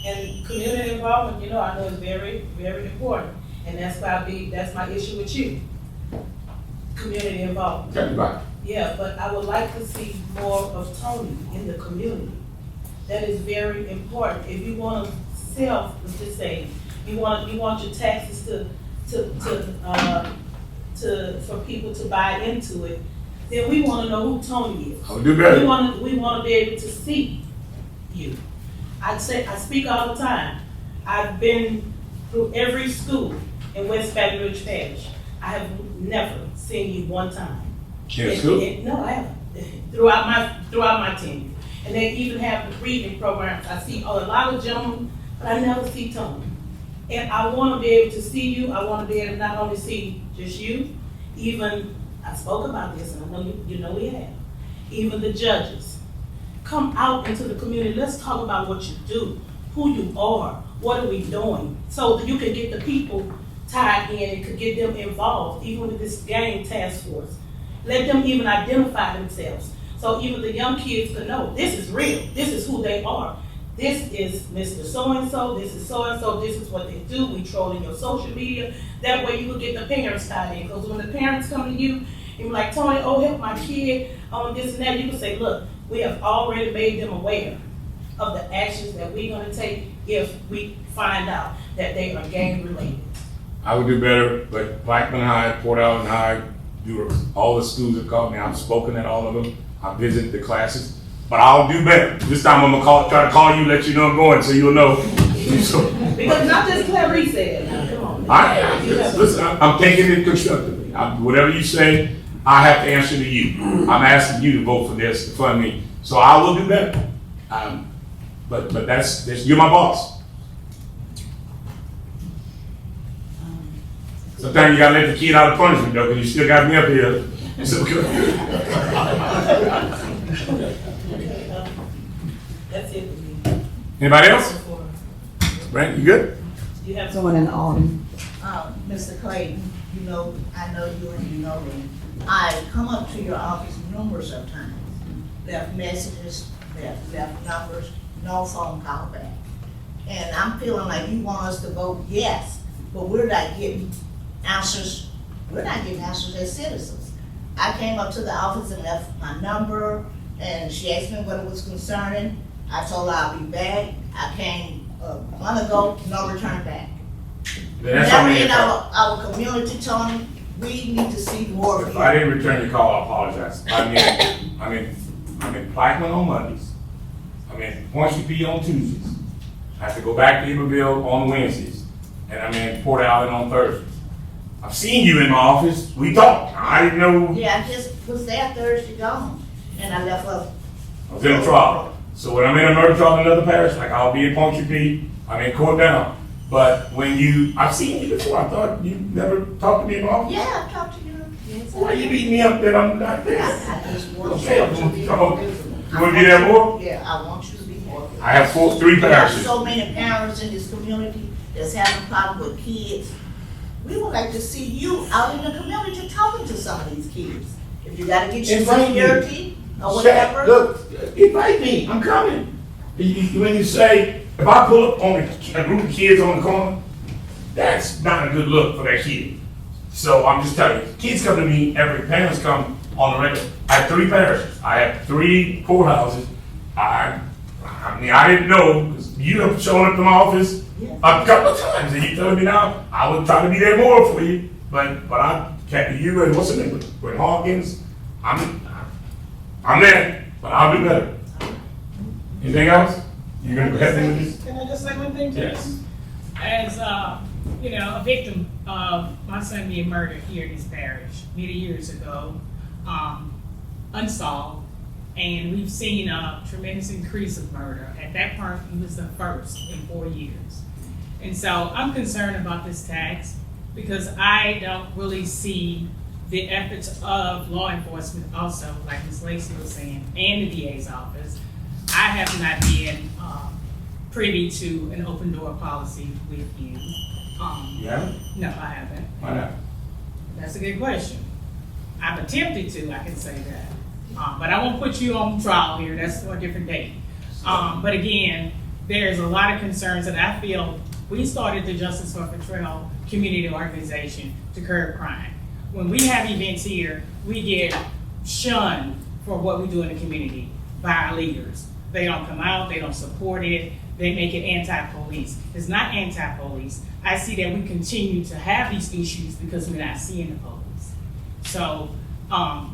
And community involvement, I know is very, very important. And that's my issue with you. Community involvement. Everybody. Yeah, but I would like to see more of Tony in the community. That is very important. If you want to let's just say, you want your taxes for people to buy into it, then we want to know who Tony is. I'll do better. We want to be able to see you. I speak all the time. I've been through every school in West Baton Rouge Parish. I have never seen you one time. In school? No, I haven't. Throughout my tenure. And they even have the reading programs. I see a lot of gentlemen, but I never see Tony. And I want to be able to see you. I want to be able to not only see just you, even, I spoke about this, and I know you know we have, even the judges. Come out into the community. Let's talk about what you do, who you are, what are we doing, so that you can get the people tied in and could get them involved, even with this gang task force. Let them even identify themselves. So even the young kids can know, this is real, this is who they are. This is Mr. So-and-so, this is so-and-so, this is what they do, we troll in your social media. That way you will get the parents tied in, because when the parents come to you, and you're like, Tony, help my kid on this and that, you can say, look, we have already made them aware of the actions that we're gonna take if we find out that they are gang related. I would do better, but Blackman High, Port Allen High, all the schools have called me. I've spoken at all of them. I visited the classes, but I'll do better. This time I'm gonna try to call you, let you know I'm going, so you'll know. Because not just Clarice said, now, come on. Listen, I'm taking it constructively. Whatever you say, I have to answer to you. I'm asking you to vote for this, to fund me, so I will do better. But that's you're my boss. Sometimes you gotta let the kid out of punishment though, because you still got me up here. So That's it for me. anybody else? Brent, you good? You have Someone in the audience. Mr. Clayton, I know you and you know me. I come up to your office numerous of times, left messages, left numbers, no phone call back. And I'm feeling like you want us to vote yes, but we're not getting answers. We're not getting answers as citizens. I came up to the office and left my number, and she asked me what it was concerning. I told her I'll be back. I came a month ago, no return back. Never in our community, Tony, we need to see more of If you. I didn't return your call, I apologize. I'm in Plaquemine on Mondays. I'm in Pointe-Coupee on Tuesdays. I have to go back to Iberville on Wednesdays. And I'm in Port Allen on Thursdays. I've seen you in my office. We talked. I didn't know. Yeah, I just was there Thursday gone, and I left up. I was in a trial. So when I'm in a murder trial in another parish, like I'll be in Pointe-Coupee, I'm in court now. But when I've seen you before. I thought you never talked to me in my office. Yeah, I talked to you. Yes, Why you beat me up that I'm not there? I just want you Okay, to be you more want visible. to be there more? Yeah, I want you to be more visible. I have three We have parishes. so many parents in this community that's having problems with kids. We would like to see you out in the community talking to some of these kids. If you gotta get your Invite me. security or Shaq, whatever. look, invite me. I'm coming. When you say, if I pull up on a group of kids on the corner, that's not a good look for that kid. So I'm just telling you, kids come to me, parents come on the regular. I have 3 parishes. I have 3 courthouses. I didn't know, because you have shown up to my office a couple of times, and you telling me now, I would try to be there more for you, but I You and what's the name, with Hawkins, I'm there, but I'll do better. Anything else? You gonna help me with this? Can I just say one thing, please? Yes. As, a victim of my son being murdered here in this parish many years ago, unsolved, and we've seen a tremendous increase of murder. At that point, he was the first in 4 years. And so I'm concerned about this tax because I don't really see the efforts of law enforcement also, like Ms. Lacy was saying, and the DA's office. I have not been privy to an open door policy with you. You haven't? No, I haven't. Why not? That's a good question. I've attempted to, I can say that. But I won't put you on trial here, that's for a different date. But again, there's a lot of concerns that I feel we started the Justice for Portrayal community organization to curb crime. When we have events here, we get shunned for what we do in the community by our leaders. They don't come out, they don't support it, they make it anti-police. It's not anti-police. I see that we continue to have these issues because we're not seeing the police. So,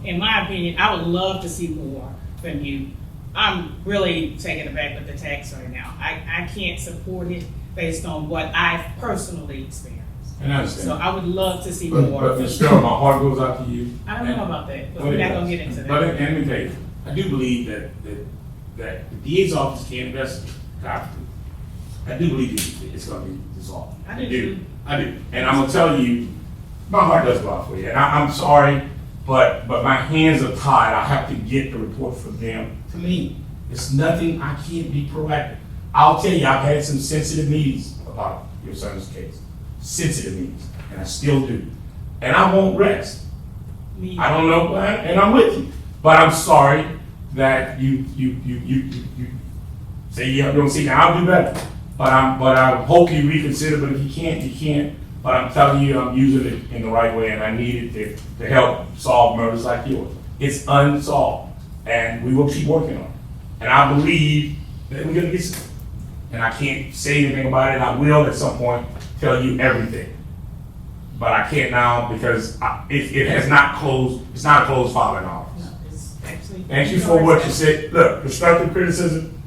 in my opinion, I would love to see more from you. I'm really taken aback with the tax right now. I can't support it based on what I've personally experienced. And I understand. So I would love to see But more. Ms. Sterling, my heart goes out to you. I don't know about that, but Well, we're it not gonna does. get into But that. let me tell you, I do believe that the DA's office can investigate. I do believe it's gonna be dissolved. I do too. I do. And I'm gonna tell you, my heart does go out for you. And I'm sorry, but my hands are tied. I have to get the report from them to me. It's nothing, I can't be proactive. I'll tell you, I've had some sensitive meetings about your son's case. Sensitive meetings, and I still do. And I won't rest. Me- I don't know, and I'm with you. But I'm sorry that you say you don't see. Now I'll do better. But I hope you reconsider. But if you can't, you can't. But I'm telling you, I'm using it in the right way, and I need it to help solve murders like yours. It's unsolved, and we will keep working on it. And I believe that we're gonna get some. And I can't say anything about it. I will at some point tell you everything. But I can't now because it has not closed. It's not a closed file in our office. No, it's actually. Thank you for what you said. Look, constructive criticism.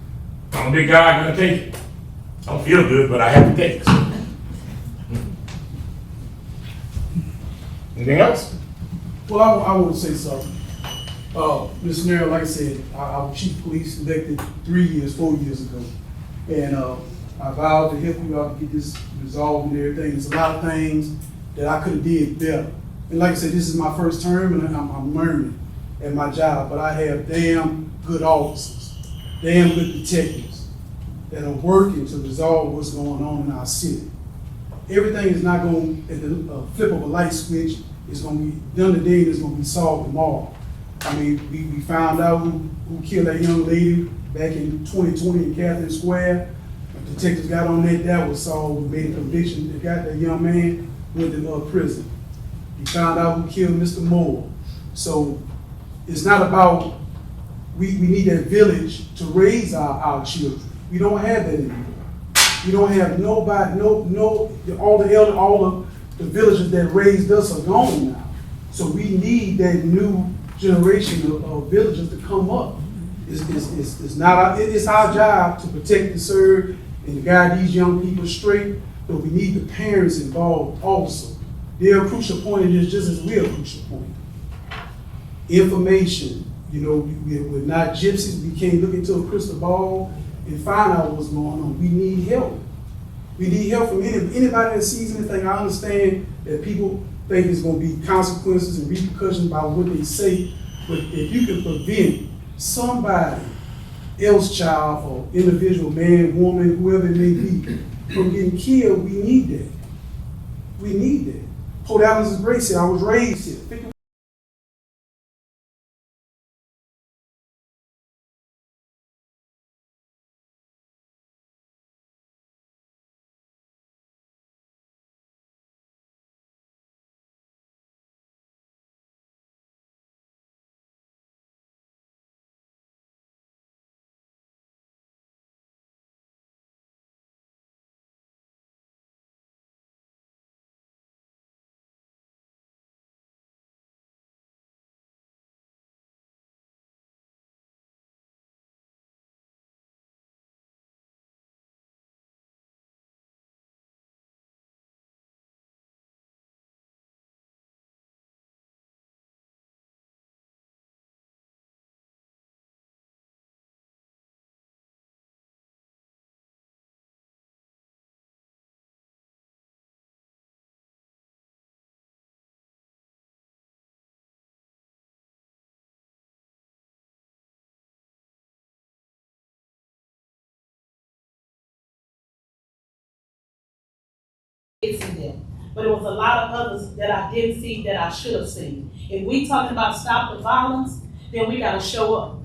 I'm a big guy. I'm gonna take it. I don't feel good, but I have to take it. Anything else? Well, I want to say something. Mr. Mayor, like I said, I was chief of police elected 4 years ago. And I vowed to help you out to get this resolved and everything. There's a lot of things that I could have did better. And like I said, this is my first term and I'm learning at my job, but I have damn good officers, damn good detectives that are working to resolve what's going on in our city. Everything is not going, at the flip of a light switch, it's going to be done today and it's going to be solved tomorrow. I mean, we found out who killed that young lady back in 2020 in Catherine Square. The detectives got on that was solved. We made a conviction. They got that young man, went to prison. We found out who killed Mr. Moore. So it's not about, we need that village to raise our children. We don't have that anymore. We don't have nobody, all the villagers that raised us are gone now. So we need that new generation of villagers to come up. It's our job to protect and serve and to guide these young people straight, but we need the parents involved also. They're a crucial point in this just as we're a crucial point. Information, we're not gypsies. We can't look into a crystal ball and find out what's going on. We need help. We need help from anybody that sees anything. I understand that people think there's going to be consequences and repercussions by what they say, but if you can prevent somebody else, child or individual, man, woman, whoever it may be, from getting killed, we need that. We need that. Port Allen's is great. I was raised here. incident, but it was a lot of others that I didn't see that I should have seen. If we talking about stop the violence, then we gotta show up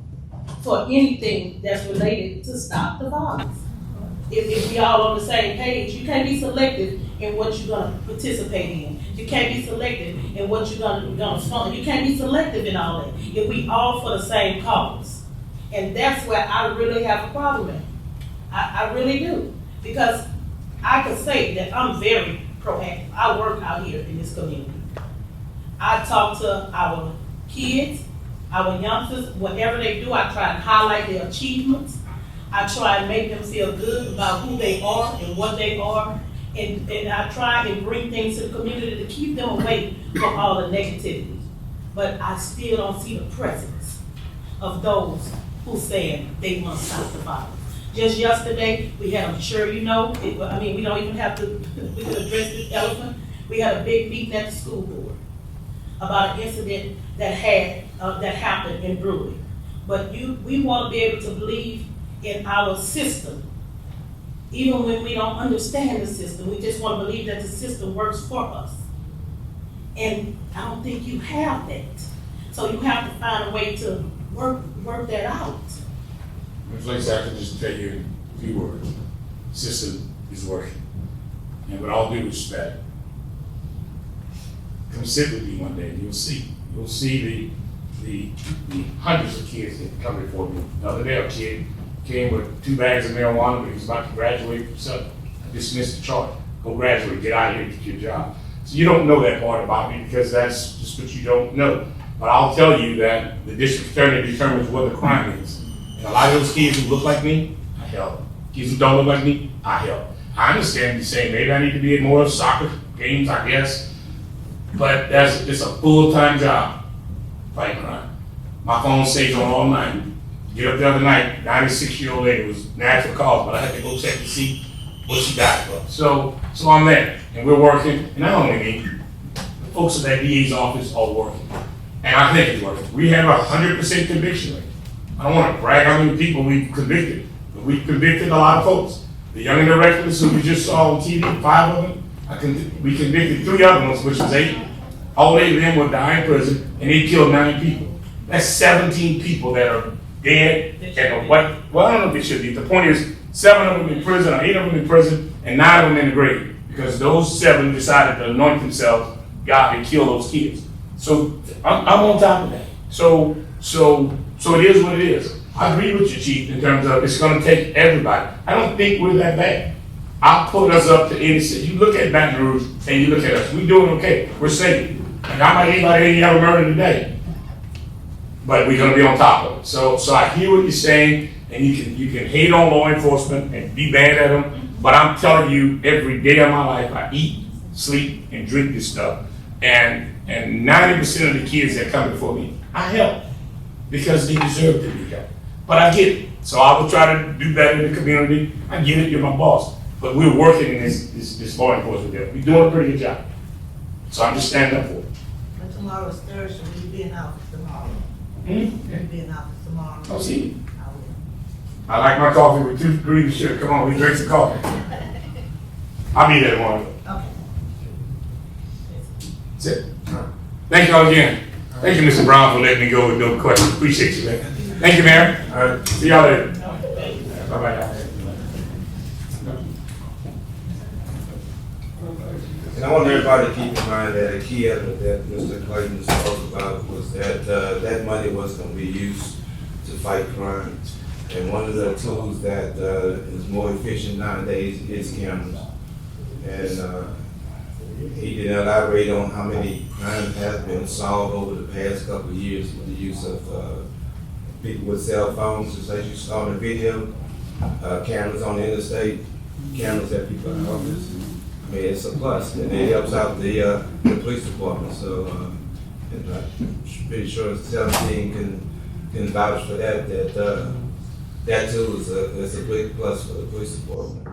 for anything that's related to stop the violence. If we all on the same page, you can't be selective in what you're gonna participate in. You can't be selective in what you're gonna fund. You can't be selective in all that. If we all for the same cause. And that's where I really have a problem at. I really do. Because I can say that I'm very proactive. I work out here in this community. I talk to our kids, our youngsters, whatever they do, I try and highlight their achievements. I try and make them feel good about who they are and what they are. And I try and bring things to the community to keep them away from all the negativity. But I still don't see the presence of those who said they must stop the violence. Just yesterday, we had, I'm sure you know, we don't even have to, we could address this elephant. We had a big meeting at the school board about an incident that happened in Brewery. But we want to be able to believe in our system, even when we don't understand the system. We just want to believe that the system works for us. And I don't think you have that. So you have to find a way to work that out. Ms. Lace, I can just tell you a few words. System is working. And with all due respect, come sit with me one day and you'll see. You'll see the hundreds of kids that come before me. The other day, a kid came with 2 bags of marijuana, but he was about to graduate from Southern. I dismissed the charge. Go graduate, get out of here, get your job. So you don't know that part about me because that's just what you don't know. But I'll tell you that the district attorney determines what the crime is. And a lot of those kids who look like me, I help. Kids who don't look like me, I help. I understand you saying maybe I need to be at more soccer games, I guess. But it's a full-time job, fighting crime. My phone stays on all night. Get up the other night, 96-year-old lady was natural cause, but I had to go check to see what she died from. So I'm there, and we're working, and not only me, the folks at that DA's office are working. And I think it's working. We have a 100% conviction rate. I don't want to brag how many people we've convicted, but we've convicted a lot of folks. The young and the reckless who we just saw on TV, 5 of them, we convicted 3 other ones, which was 8. All 8 of them will die in prison, and they killed 9 people. That's 17 people that are dead and what? Well, I don't know if they should be. The point is, 7 of them in prison, or 8 of them in prison, and 9 of them in the grave, because those 7 decided to anoint themselves God and kill those kids. So I'm on top of that. So it is what it is. I agree with you, Chief, in terms of it's going to take everybody. I don't think we're that bad. I'll put us up to any city. You look at Baton Rouge and you look at us. We're doing okay. We're safe. And I might anybody any other murder today, but we're going to be on top of it. So I hear what you're saying, and you can hate on law enforcement and be bad at them. But I'm telling you, every day of my life, I eat, sleep, and drink this stuff. And 90% of the kids that come before me, I help because they deserve to be helped. But I get it. So I will try to do better in the community. I get it, you're my boss. But we're working in this law enforcement deal. We're doing a pretty good job. So I'm just standing up for it. But tomorrow's Thursday, will you be in office tomorrow? Hmm? Will you be in office tomorrow? I'll see you. I will. I like my coffee with 2 degrees of sugar. Come on, we drink some coffee. I'll be there tomorrow. Okay. That's it. Thank you all again. Thank you, Mr. Brown, for letting me go with no questions. Appreciate you, man. Thank you, Mayor. All right, see y'all later. Bye-bye. And I want everybody to keep in mind that a key element that Mr. Clayton spoke about was that that money was going to be used to fight crime. And one of the tools that is more efficient nowadays is cameras. And he didn't elaborate on how many crimes have been solved over the past couple of years with the use of people with cell phones, just as you saw in the video, cameras on the interstate, cameras at people's houses. I mean, it's a plus, and it helps out the police department. So and I'm pretty sure 17 can vouch for that. That too is a big plus for the police department.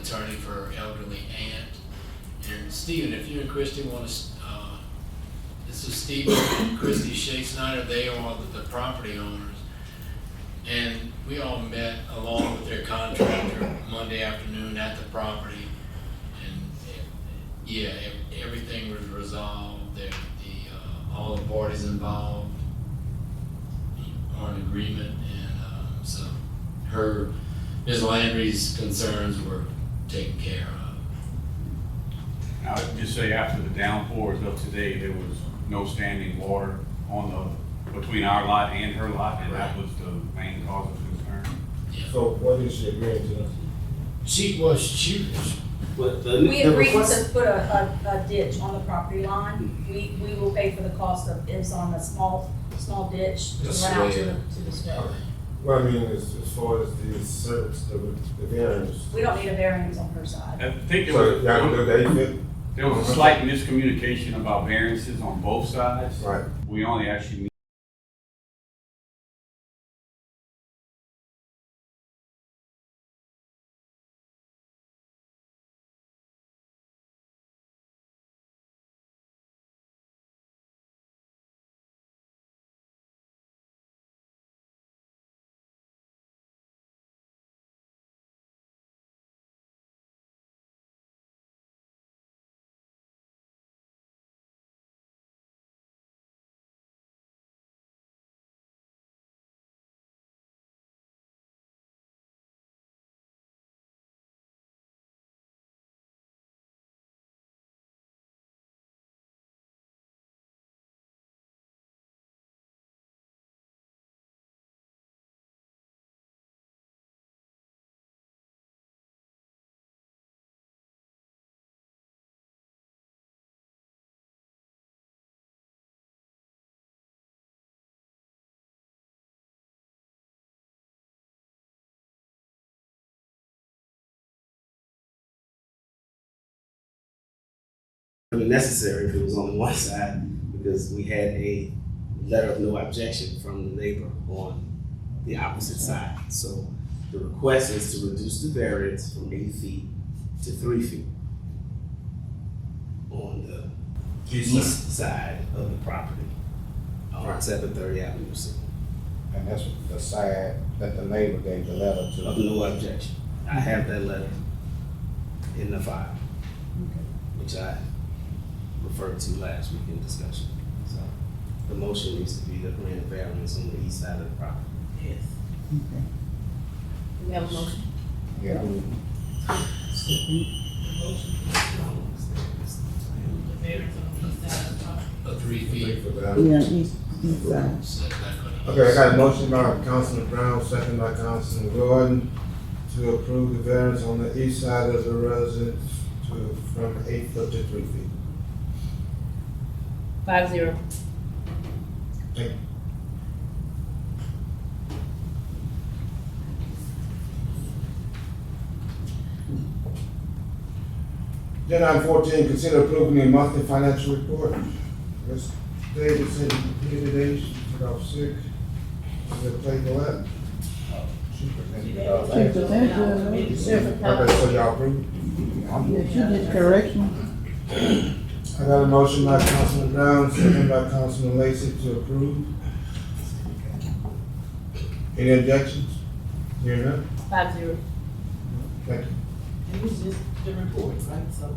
attorney for her elderly aunt. And Stephen, if you and Christy want to, this is Stephen and Christy Shea Snyder, they are the property owners. And we all met along with their contractor Monday afternoon at the property. And yeah, everything was resolved. All the parties involved are in agreement, and so Ms. Landry's concerns were taken care of. I would just say after the downpours of today, there was no standing water between our lot and her lot, and that was the main cause of concern. So what is she agreeing to? We agreed to put a ditch on the property line. We will pay for the cost of, it's on a small ditch to run out to the swale. Well, I mean, as far as the service, the variance. We don't need a variance on her side. I think So, y'all gonna do the 8 feet? there was a slight miscommunication about variances on both sides. Right. We only actually need necessary if it was on one side, because we had a letter of no objection from the neighbor on the opposite side. So the request is to reduce the variance from 8 feet to 3 feet on the east side of the property on 730 Avenue C. And that's the side that the neighbor gave the letter to. Of no objection. I have that letter in the file, which I referred to last week in discussion. So the motion needs to be to grant variance on the east side of the property. Yes. We have a motion. Yeah. A 3 feet Yeah, east side. setback on Okay, I got a motion by Councilman Brown, second by Councilman Gordon, to approve the variance on the east side of the residence from 8 foot to 3 feet. 5-0. Thank you. Agenda item 14, consider approving the monthly financial report. Ms. David said here today, she took off sick. Is it take for that? She presented Okay, so y'all approve? Yeah, she did correction. I got a motion by Councilman Brown, second by Councilman Lacy to approve. Any objections? Hearing none? 5-0. Thank you. It was just the report, right? So.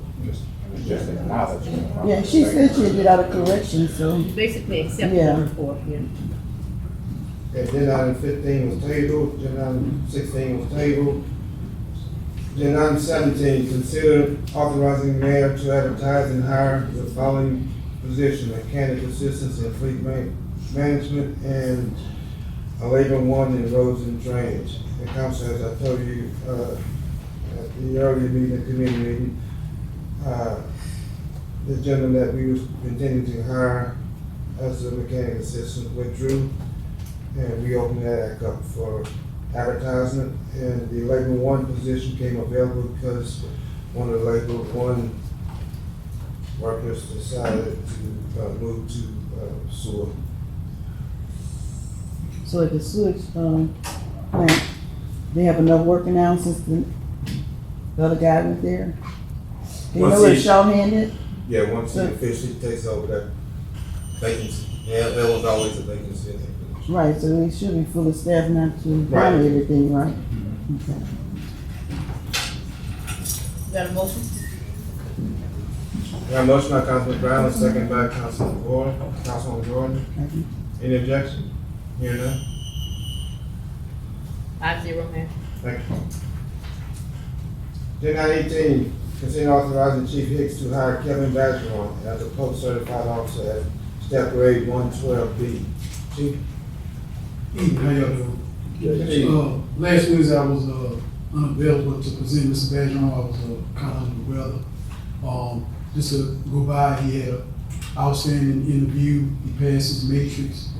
Just acknowledgement. Yeah, she said she did out of correction, so. You basically accept Yeah. the report, yeah. Agenda item 15 was tabled, agenda item 16 was tabled. Agenda item 17, consider authorizing mayor to advertise and hire the following position: mechanic assistance in fleet management and a labor one in roads and drainage. The council, as I told you, at the earlier meeting, committee meeting, the gentleman that we was intending to hire as a mechanic assistant withdrew, and we opened that back up for advertisement, and the labor one position came available because one of the labor one workers decided to move to sewer. So at the sewage, plant, they have enough working now since the The other guy was there? Do you Once know where he- short-handed? Yeah, once he officially takes over that vacancy, yeah, there was always a vacancy in that position. Right, so he should be fully staffed not to Right. handle everything, right? Okay. Got a motion? We have a motion by Councilman Brown, second by Councilman Gordon. Councilman Gordon, Mhm. any objection? Hearing none? 5-0, Mayor. Thank you. Agenda item 18, consider authorizing Chief Hicks to hire Kevin Bergeron as a post-certified officer at step grade 112B. Chief? Evening, how y'all doing? Good evening. Last Wednesday I was, unavailable to present Mr. Bergeron. I was, kinda under the weather. Just to go by, he had a outstanding interview. He passed his matrix.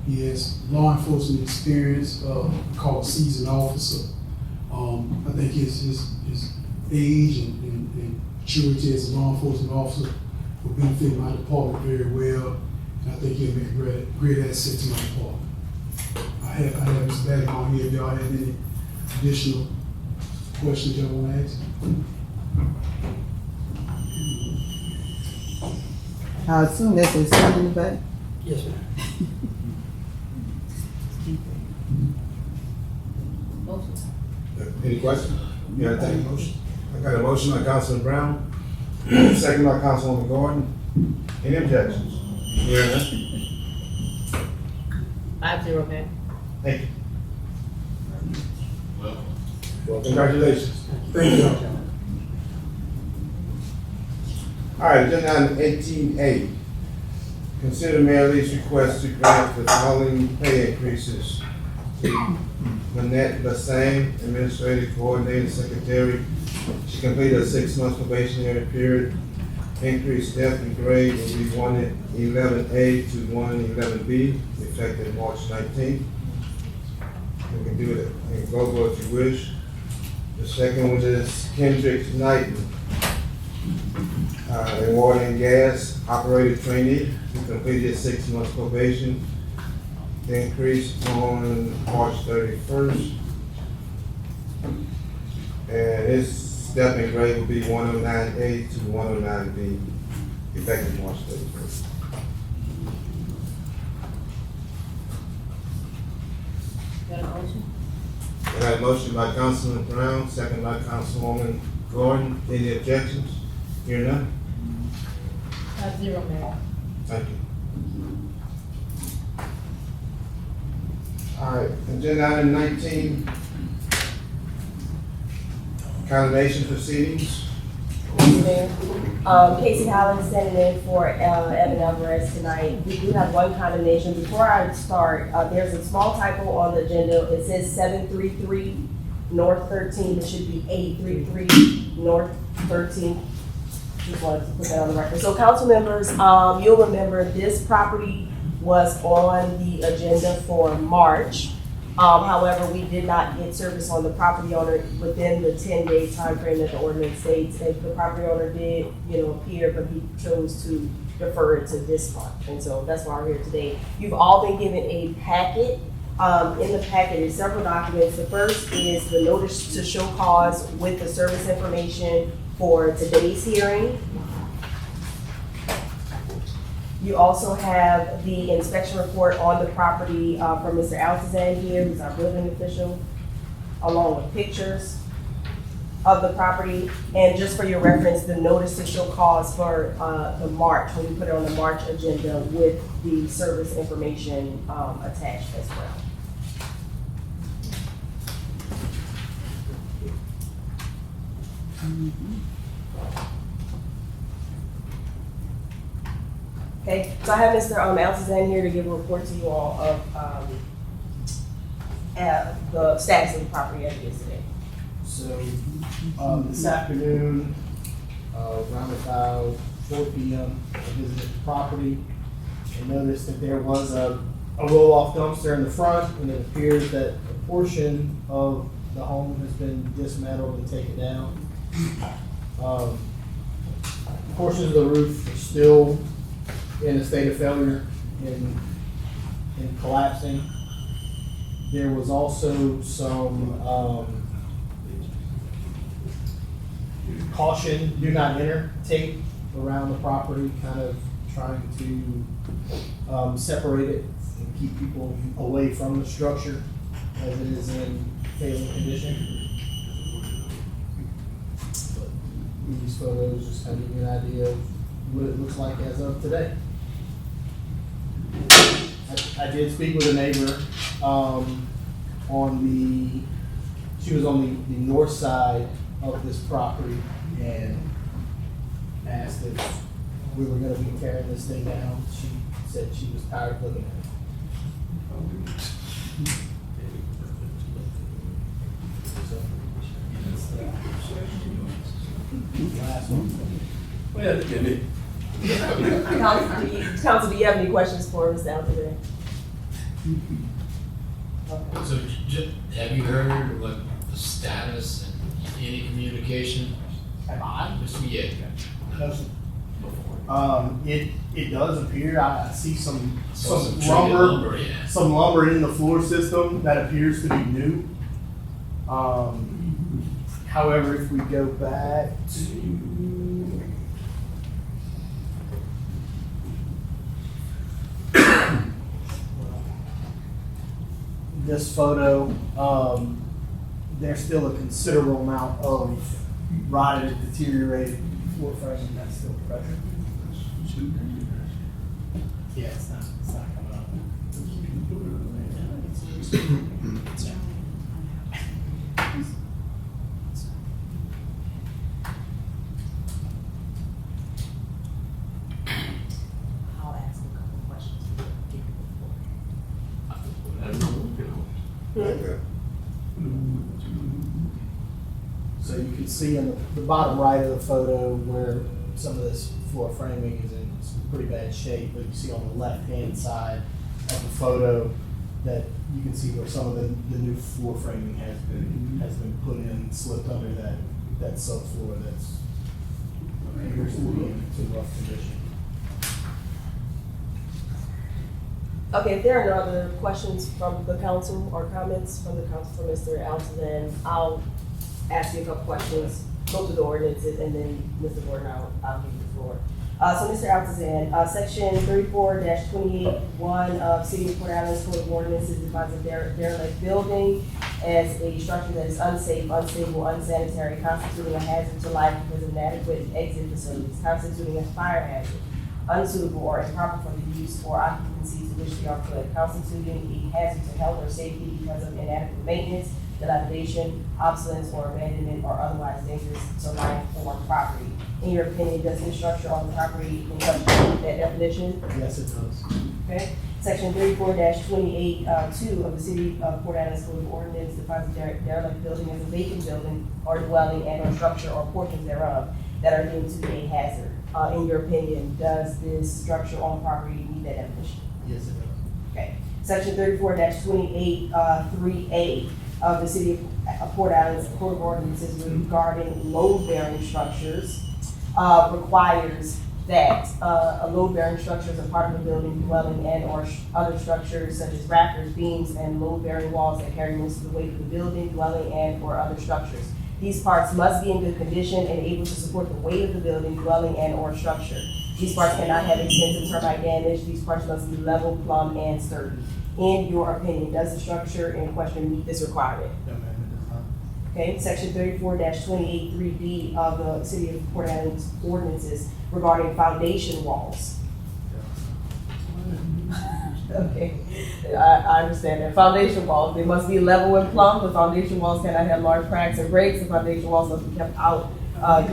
He has law enforcement experience, called seasoned officer. I think his age and maturity as a law enforcement officer will benefit my department very well. And I think he'll make a great asset to my department. I have Mr. Bergeron here if y'all have any additional questions y'all want to ask. I assume that's his son in the back? Yes, ma'am. Motion. Any questions? You gotta take a motion. I got a motion by Councilman Brown, second by Councilwoman Gordon. Any objections? Hearing none? 5-0, Mayor. Thank you. Well, Well, congratulations. Thank you. All right, agenda item 18A. Consider Mayor Lee's request to grant the following pay increases to Manette Lassane, Administrative Coordinator Secretary. She completed a 6-month probationary period. Increased step and grade will be 111A to 111B, effective March 19th. We can do it in global if you wish. The second one is Kendrick Knighton, in water and gas operator trainee, who completed 6 months probation. The increase on March 31st. And his step and grade will be 109A to 109B, effective March 31st. Got a motion? I got a motion by Councilman Brown, second by Councilwoman Gordon. Any objections? Hear none? 5-0, Mayor. Thank you. All right, agenda item 19. Condemnation proceedings. Mayor. Casey Hollins standing in for Evan Alvarez tonight. We do have one condemnation. Before I start, there's a small typo on the agenda. It says 733 North 13. It should be 833 North 13. Just wanted to put that on the record. So council members, you'll remember this property was on the agenda for March. However, we did not get service on the property owner within the 10-day timeframe that the ordinance states. And the property owner did, appear, but he chose to defer it to this month. And so that's why we're here today. You've all been given a packet. In the packet is several documents. The first is the notice to show cause with the service information for today's hearing. You also have the inspection report on the property from Mr. Altazan here, who's our building official, along with pictures of the property. And just for your reference, the notice to show cause for the March, when we put it on the March agenda with the service information attached as well. Okay, so I have Mr. Altazan here to give a report to you all of the status of the property as it is today. So, this afternoon, around about 4 p.m., I visited the property and noticed that there was a roll-off dumpster in the front, and it appears that a portion of the home has been dismantled and taken down. Portions of the roof are still in a state of failure and collapsing. There was also some caution, do not enter tape around the property, kind of trying to separate it and keep people away from the structure as it is in failing condition. But these photos just kind of give you an idea of what it looks like as of today. I did speak with a neighbor she was on the north side of this property and asked if we were gonna be tearing this thing down. She said she was tired of looking at it. Last one. Well, give me. Council, do you have any questions for Ms. Alexander? So, have you heard what the status and any communication? Have I? Mr. Yeager? No, sir. It does appear, I see some treated lumber, yeah. some lumber in the floor system that appears to be new. However, if we go back to this photo, there's still a considerable amount of rotted, deteriorated floor frame that's still present. Yeah, it's not coming up. I'll ask a couple questions. Okay. So you can see in the bottom right of the photo where some of this floor framing is in some pretty bad shape, but you see on the left-hand side of the photo that you can see where some of the new floor framing has been put in, slipped under that subfloor that's appears to be in rough condition. Okay, if there are no other questions from the council or comments from the council for Mr. Alton, then I'll ask you a couple questions, go through the ordinances, and then Mr. Gordon, I'll give you the floor. So Mr. Altazan, section 34-28-1 of City of Port Allen's Code of Ordinances defines a derelict building as a structure that is unsafe, unstable, unsanitary, constituting a hazard to life because of inadequate exit facilities, constituting a fire hazard, unsuitable or improper for the use or occupancy to which they are put, constituting a hazard to health or safety because of inadequate maintenance, dilapidation, obsolescence, or abandonment, or otherwise dangerous to life or property. In your opinion, does this structure on the property in question meet that definition? Yes, it does. Okay. Section 34-28-2 of the City of Port Allen's Code of Ordinance defines a derelict building as a vacant building or dwelling and or structure or portions thereof that are deemed to be a hazard. In your opinion, does this structure on the property meet that definition? Yes, it does. Okay. Section 34-28-3A of the City of Port Allen's Code of Ordinances regarding load-bearing structures requires that a load-bearing structure is a part of a building, dwelling, and or other structures such as rafters, beams, and load-bearing walls that carry most of the weight of the building, dwelling, and or other structures. These parts must be in good condition and able to support the weight of the building, dwelling, and or structure. These parts cannot have extensive termite damage. These parts must be level, plumb, and sturdy. In your opinion, does the structure in question meet this requirement? No, ma'am, it does not. Okay, section 34-28-3B of the City of Port Allen's ordinances regarding foundation walls. Okay, I understand that. Foundation walls, they must be level and plumb. The foundation walls cannot have large cracks or breaks. The foundation walls must be kept out,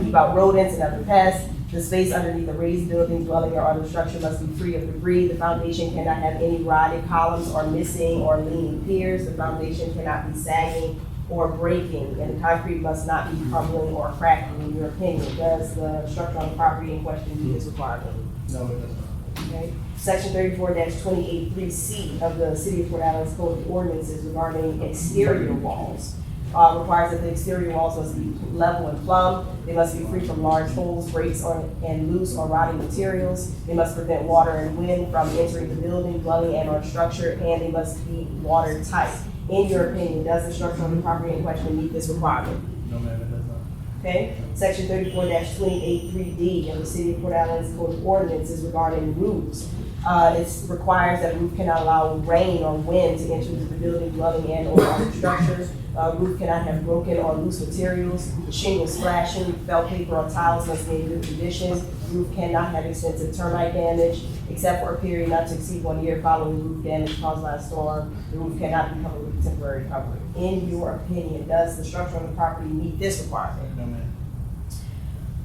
keep out rodents and other pests. The space underneath the raised building, dwelling, or other structure must be free of debris. The foundation cannot have any rotted columns or missing or leaning piers. The foundation cannot be sagging or breaking, and the concrete must not be crumbling or cracking. In your opinion, does the structure on the property in question meet this requirement? No, it does not. Okay. Section 34-28-3C of the City of Port Allen's Code of Ordinances regarding exterior walls requires that the exterior walls must be level and plumb. They must be free from large holes, breaks, and loose or rotting materials. They must prevent water and wind from entering the building, dwelling, and or structure, and they must be watertight. In your opinion, does the structure on the property in question meet this requirement? No, ma'am, it does not. Okay, section 34-28(3)D of the City of Port Allen's Code of Ordinances regarding roofs. It requires that roof cannot allow rain or wind to enter into the building, dwelling, and or other structures. Roof cannot have broken or loose materials. Shingles splashing, felt paper or tiles must be in good condition. Roof cannot have extensive termite damage, except for a period not to exceed 1 year following roof damage caused by a storm. The roof cannot be covered with temporary covering. In your opinion, does the structure on the property meet this requirement? No, ma'am.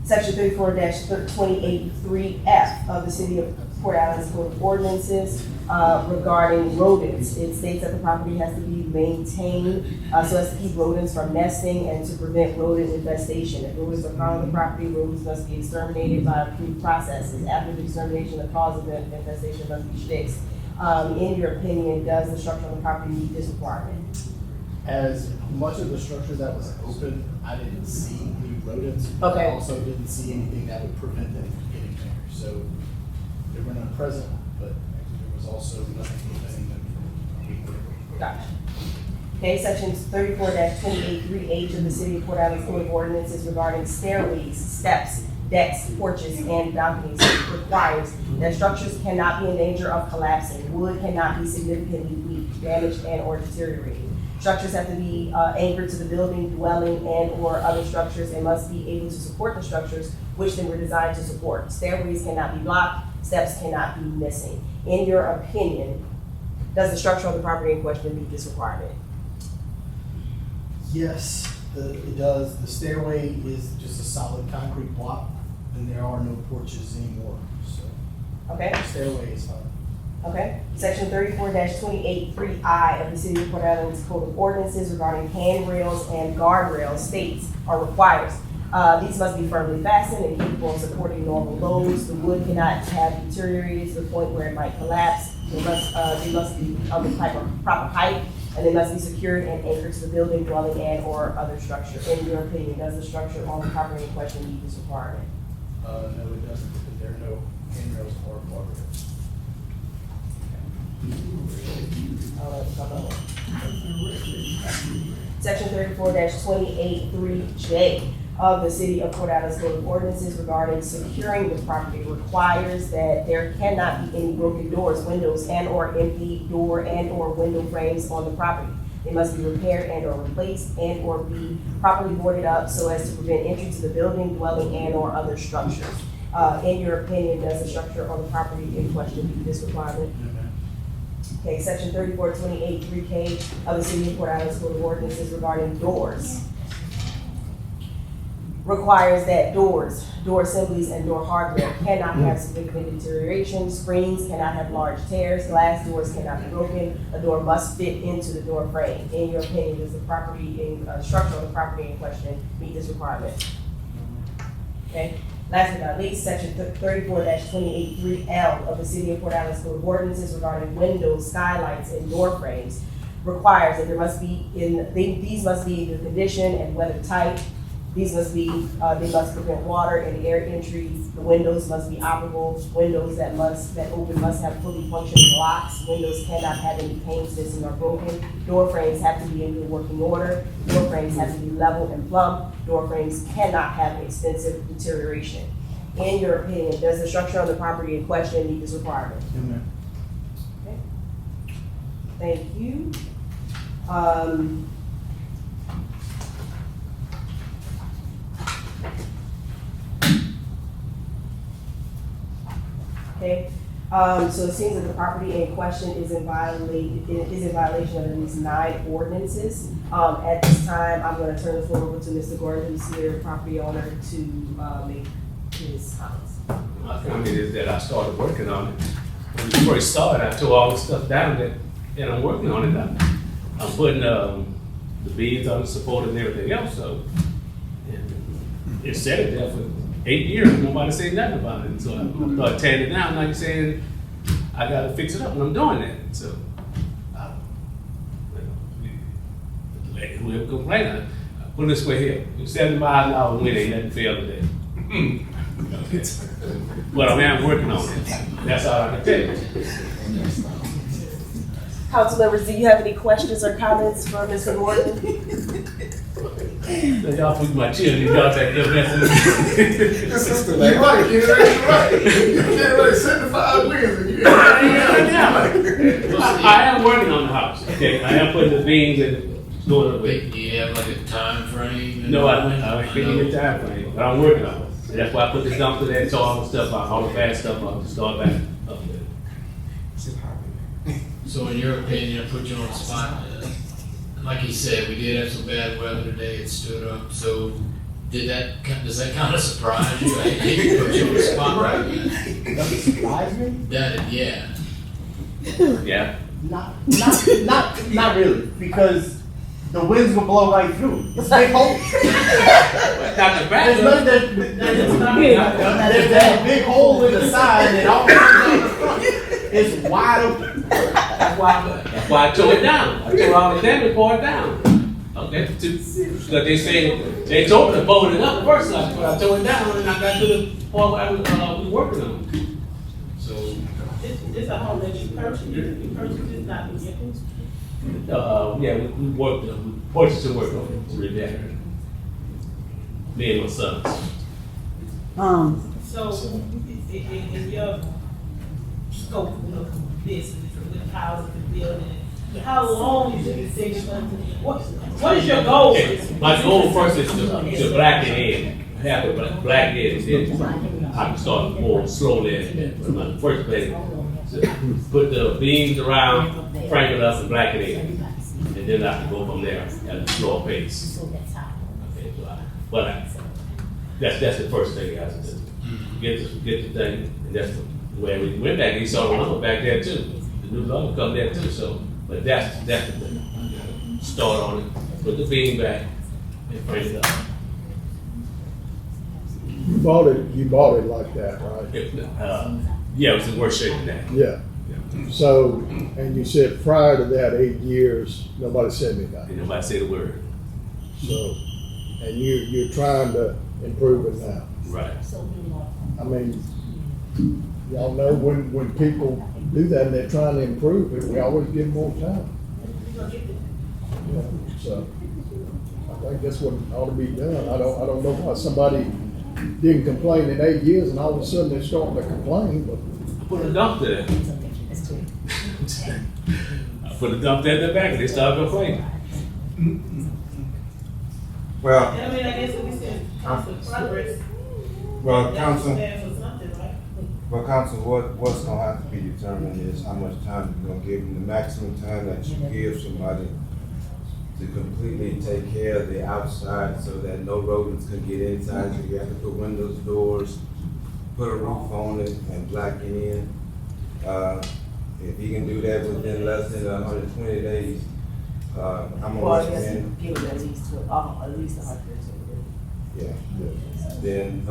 Section 34-28(3)F of the City of Port Allen's Code of Ordinances regarding rodents. It states that the property has to be maintained so as to keep rodents from nesting and to prevent rodent infestation. If rodents are found on the property, rodents must be exterminated by approved processes. After the extermination, the cause of the infestation must be fixed. In your opinion, does the structure on the property meet this requirement? As much of the structure that was open, I didn't see any rodents. but Okay. I also didn't see anything that would prevent them from getting there. So they were not present, but there was also nothing preventing them from being there. Gotcha. Okay, sections 34-28(3)H of the City of Port Allen's Code of Ordinances regarding stairways, steps, decks, porches, and balconies requires that structures cannot be in danger of collapsing. Wood cannot be significantly weak, damaged, and or deteriorated. Structures have to be anchored to the building, dwelling, and or other structures and must be able to support the structures which they were designed to support. Stairways cannot be blocked, steps cannot be missing. In your opinion, does the structure on the property in question meet this requirement? Yes, it does. The stairway is just a solid concrete block, and there are no porches anymore, so Okay? the stairway is fine. Okay, section 34-28(3)I of the City of Port Allen's Code of Ordinances regarding handrails and guardrails states or requires. These must be firmly fastened and capable of supporting normal loads. The wood cannot have deteriorated to the point where it might collapse. They must be of the proper height, and they must be secured and anchored to the building, dwelling, and or other structure. In your opinion, does the structure on the property in question meet this requirement? No, it doesn't, because there are no handrails or guardrails. Section 34-28(3)J of the City of Port Allen's Code of Ordinances regarding securing the property requires that there cannot be any broken doors, windows, and or empty door and or window frames on the property. They must be repaired and or replaced and or be properly boarded up so as to prevent entry to the building, dwelling, and or other structures. In your opinion, does the structure on the property in question meet this requirement? Okay, section 34-28(3)K of the City of Port Allen's Code of Ordinances regarding doors requires that doors, door assemblies, and door hardware cannot have significant deterioration. Screens cannot have large tears. Glass doors cannot be broken. A door must fit into the door frame. In your opinion, does the structure of the property in question meet this requirement? Okay. Last but not least, section 34-28(3)L of the City of Port Allen's Code of Ordinances regarding windows, skylights, and door frames requires that these must be in good condition and weather tight. These must be, they must prevent water and air entry. The windows must be operable. Windows that open must have fully functioning locks. Windows cannot have any panes missing or broken. Door frames have to be in good working order. Door frames have to be level and plumb. Door frames cannot have extensive deterioration. In your opinion, does the structure on the property in question meet this requirement? Amen. Okay. Thank you. Okay, so it seems that the property in question is in violation of at least 9 ordinances. At this time, I'm gonna turn the floor over to Mr. Gordon, who's here, property owner, to make his comments. My comment is that I started working on it. When we first started, I tore all the stuff down and I'm working on it. I'm putting the beams on the support and everything else, so. And it's sat there for 8 years, nobody said nothing about it. So I started tearing it down, now you're saying I gotta fix it up, and I'm doing that. So, whoever complain, I put it this way here, 70 miles an hour wind ain't nothing fail today. But I am working on it. That's all I can tell you. Council members, do you have any questions or comments for Mr. Gordon? Y'all put my children, y'all take your message. Sister, like, right, you're right. You're right, 75 wins. And you I am working on the house, okay? I am putting the beams and doing it with. Do you have like a time frame? No, I can't give you a time frame, but I'm working on it. And that's why I put the dumpster there, tore all the stuff out, all the bad stuff out, to start back up there. So in your opinion, I put you on the spot. Like he said, we did have some bad weather today. It stood up. So does that kind of surprise you? I hate to put you on the spot right now. Does it surprise me? Yeah. Yeah. Not really, because the winds will blow right through. It's big hole. Not the back. There's nothing there's that big hole in the side and all the front. It's wide open. That's why I tore it down. I tore all the damage, tore it down. Okay, because they say, they told me to fold it up first, but I tore it down and I got to the point where I was working on it. So This a home that you purchased, you purchased this, not the gift? Yeah, we worked, we purchased and worked on it, really bad. Me and my sons. So, in your scope of business, with houses and building, how long is it take you? What is your goal? Okay, my goal first is to blacken in, have the black in, then I can start more slowly. My first place, to put the beams around, frame it up and blacken it in. And then I can go from there at a slower pace. Okay, but that's the first thing I have to do. Get the thing, and that's the way we went back. You saw the lumber back there too. The new lumber come there too. So, but that's the thing. Start on it, put the beam back, and frame it up. You bought it like that, right? Yeah, it was in worse shape than that. Yeah. So, and you said prior to that 8 years, nobody said anything. Nobody said a word. So, and you're trying to improve it now. Right. I mean, y'all know when people do that and they're trying to improve it, we always give them more time. Yeah, so I think that's what ought to be done. I don't know why somebody didn't complain in 8 years and all of a sudden they're starting to complain, but. Put a dump there. I put a dump there in the back and they started complaining. Well, I mean, I guess we said constant progress. well, That council, stands for something, right? well, council, what's gonna have to be determined is how much time you're gonna give them, the maximum time that you give somebody to completely take care of the outside so that no rodents can get inside. So you have to put windows, doors, put a roof on it and blacken in. If you can do that within less than 120 days, I'm gonna Well, I guess recommend. give it at least 120 days. Yeah, then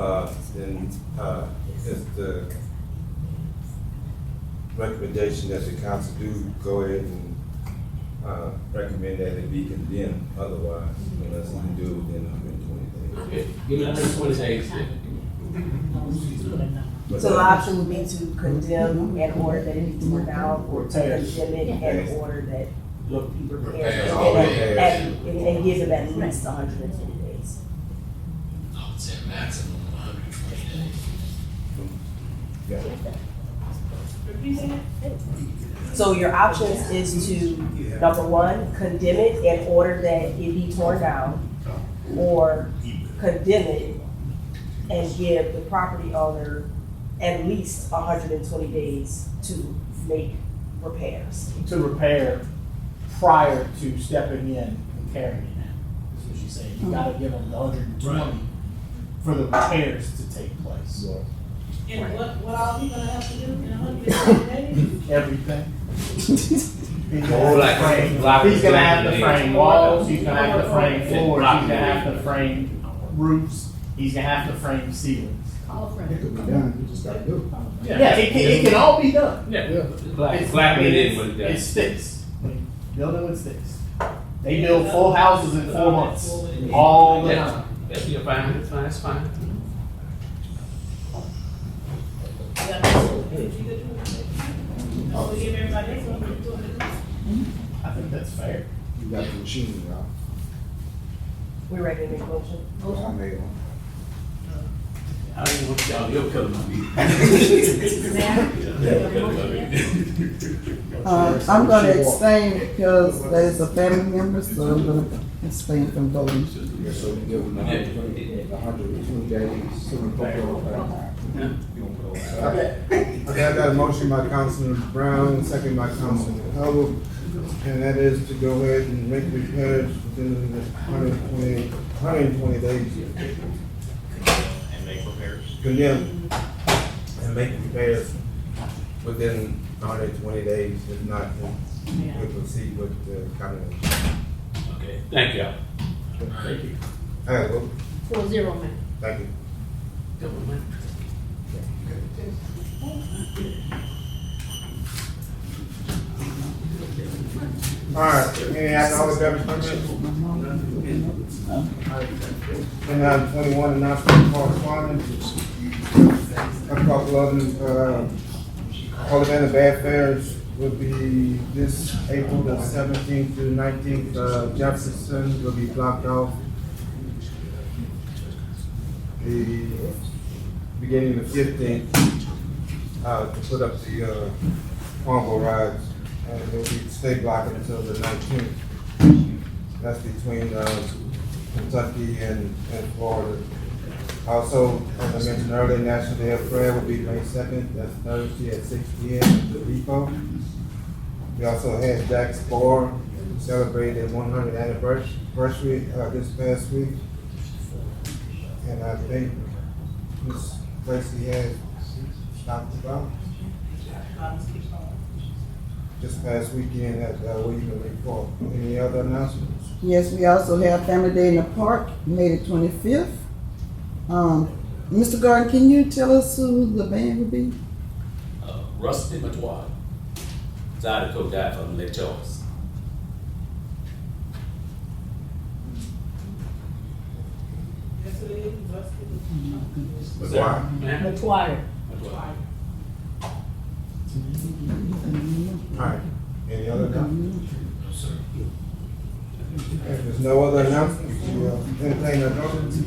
it's the recommendation that the council do go ahead and recommend that it be condemned otherwise, unless you can do it within 120 days. Okay, give me 120 days. So the option would be to condemn and order that it be torn down, or to condemn it and order that it be repaired, and give them at least 120 days. I would say maximum 120 days. So your options is to, number one, condemn it and order that it be torn down, or condemn it and give the property owner at least 120 days to make repairs. To repair prior to stepping in and tearing it down. That's what she's saying. You gotta give them the 120 for the repairs to take place. And what are we gonna have to do in 120 days? Everything. He's He's gonna have to frame walls, he's gonna have to frame floors, he's gonna have to frame roofs, he's gonna have to frame ceilings. It could be done, you just gotta do it. Yeah, it can all be done. Yeah. Blacken it in when it's done. It sticks. Building with sticks. They build full houses in 4 months, all the time. That's fine, it's fine, it's fine. Oh, we give everybody else 120 days. think that's fair. You got the machine, right? We ready to make a motion? I made one. I didn't want y'all, you'll come to me. I'm gonna abstain because that is a family member, so I'm gonna abstain from voting. Yeah, so we give them 120 days. Okay, I got a motion by Councilman Brown, second by Councilman Hubble, and that is to go ahead and make repairs within the 120 days. And make repairs. Condemn and make repairs within 120 days, if not, then we'll proceed with the condemnation. Okay, thank y'all. Thank you. All right, well, 4-0, man. thank you. Government. All right, any alcoholic beverage permits? And 21 announcement correspondence. A couple of them, all event bad fairs will be this April the 17th through 19th. Jefferson will be blocked off. The beginning the 15th, to put up the carnival rides, and it will be stay blocked until the 19th. That's between Kentucky and Florida. Also, as I mentioned earlier, National Day of Prayer will be May 2nd. That's Thursday at 6 p.m. at the Depot. We also had Jack's Bar celebrated 100th anniversary this past week. And I think Ms. Tracy has talked about this past weekend at William Lake Park. Any other announcements? Yes, we also have Family Day in the Park, May the 25th. Mr. Gordon, can you tell us who the band will be? Rusty Matois. Zydeco guy from Lake Charles. Why? McGuire. All right. Any other announcements? If there's no other announcements, you entertain a motion.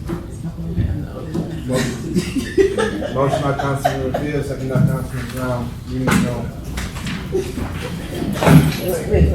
Motion by Councilman Revere, second by Councilman Brown. Meeting adjourned. Wait.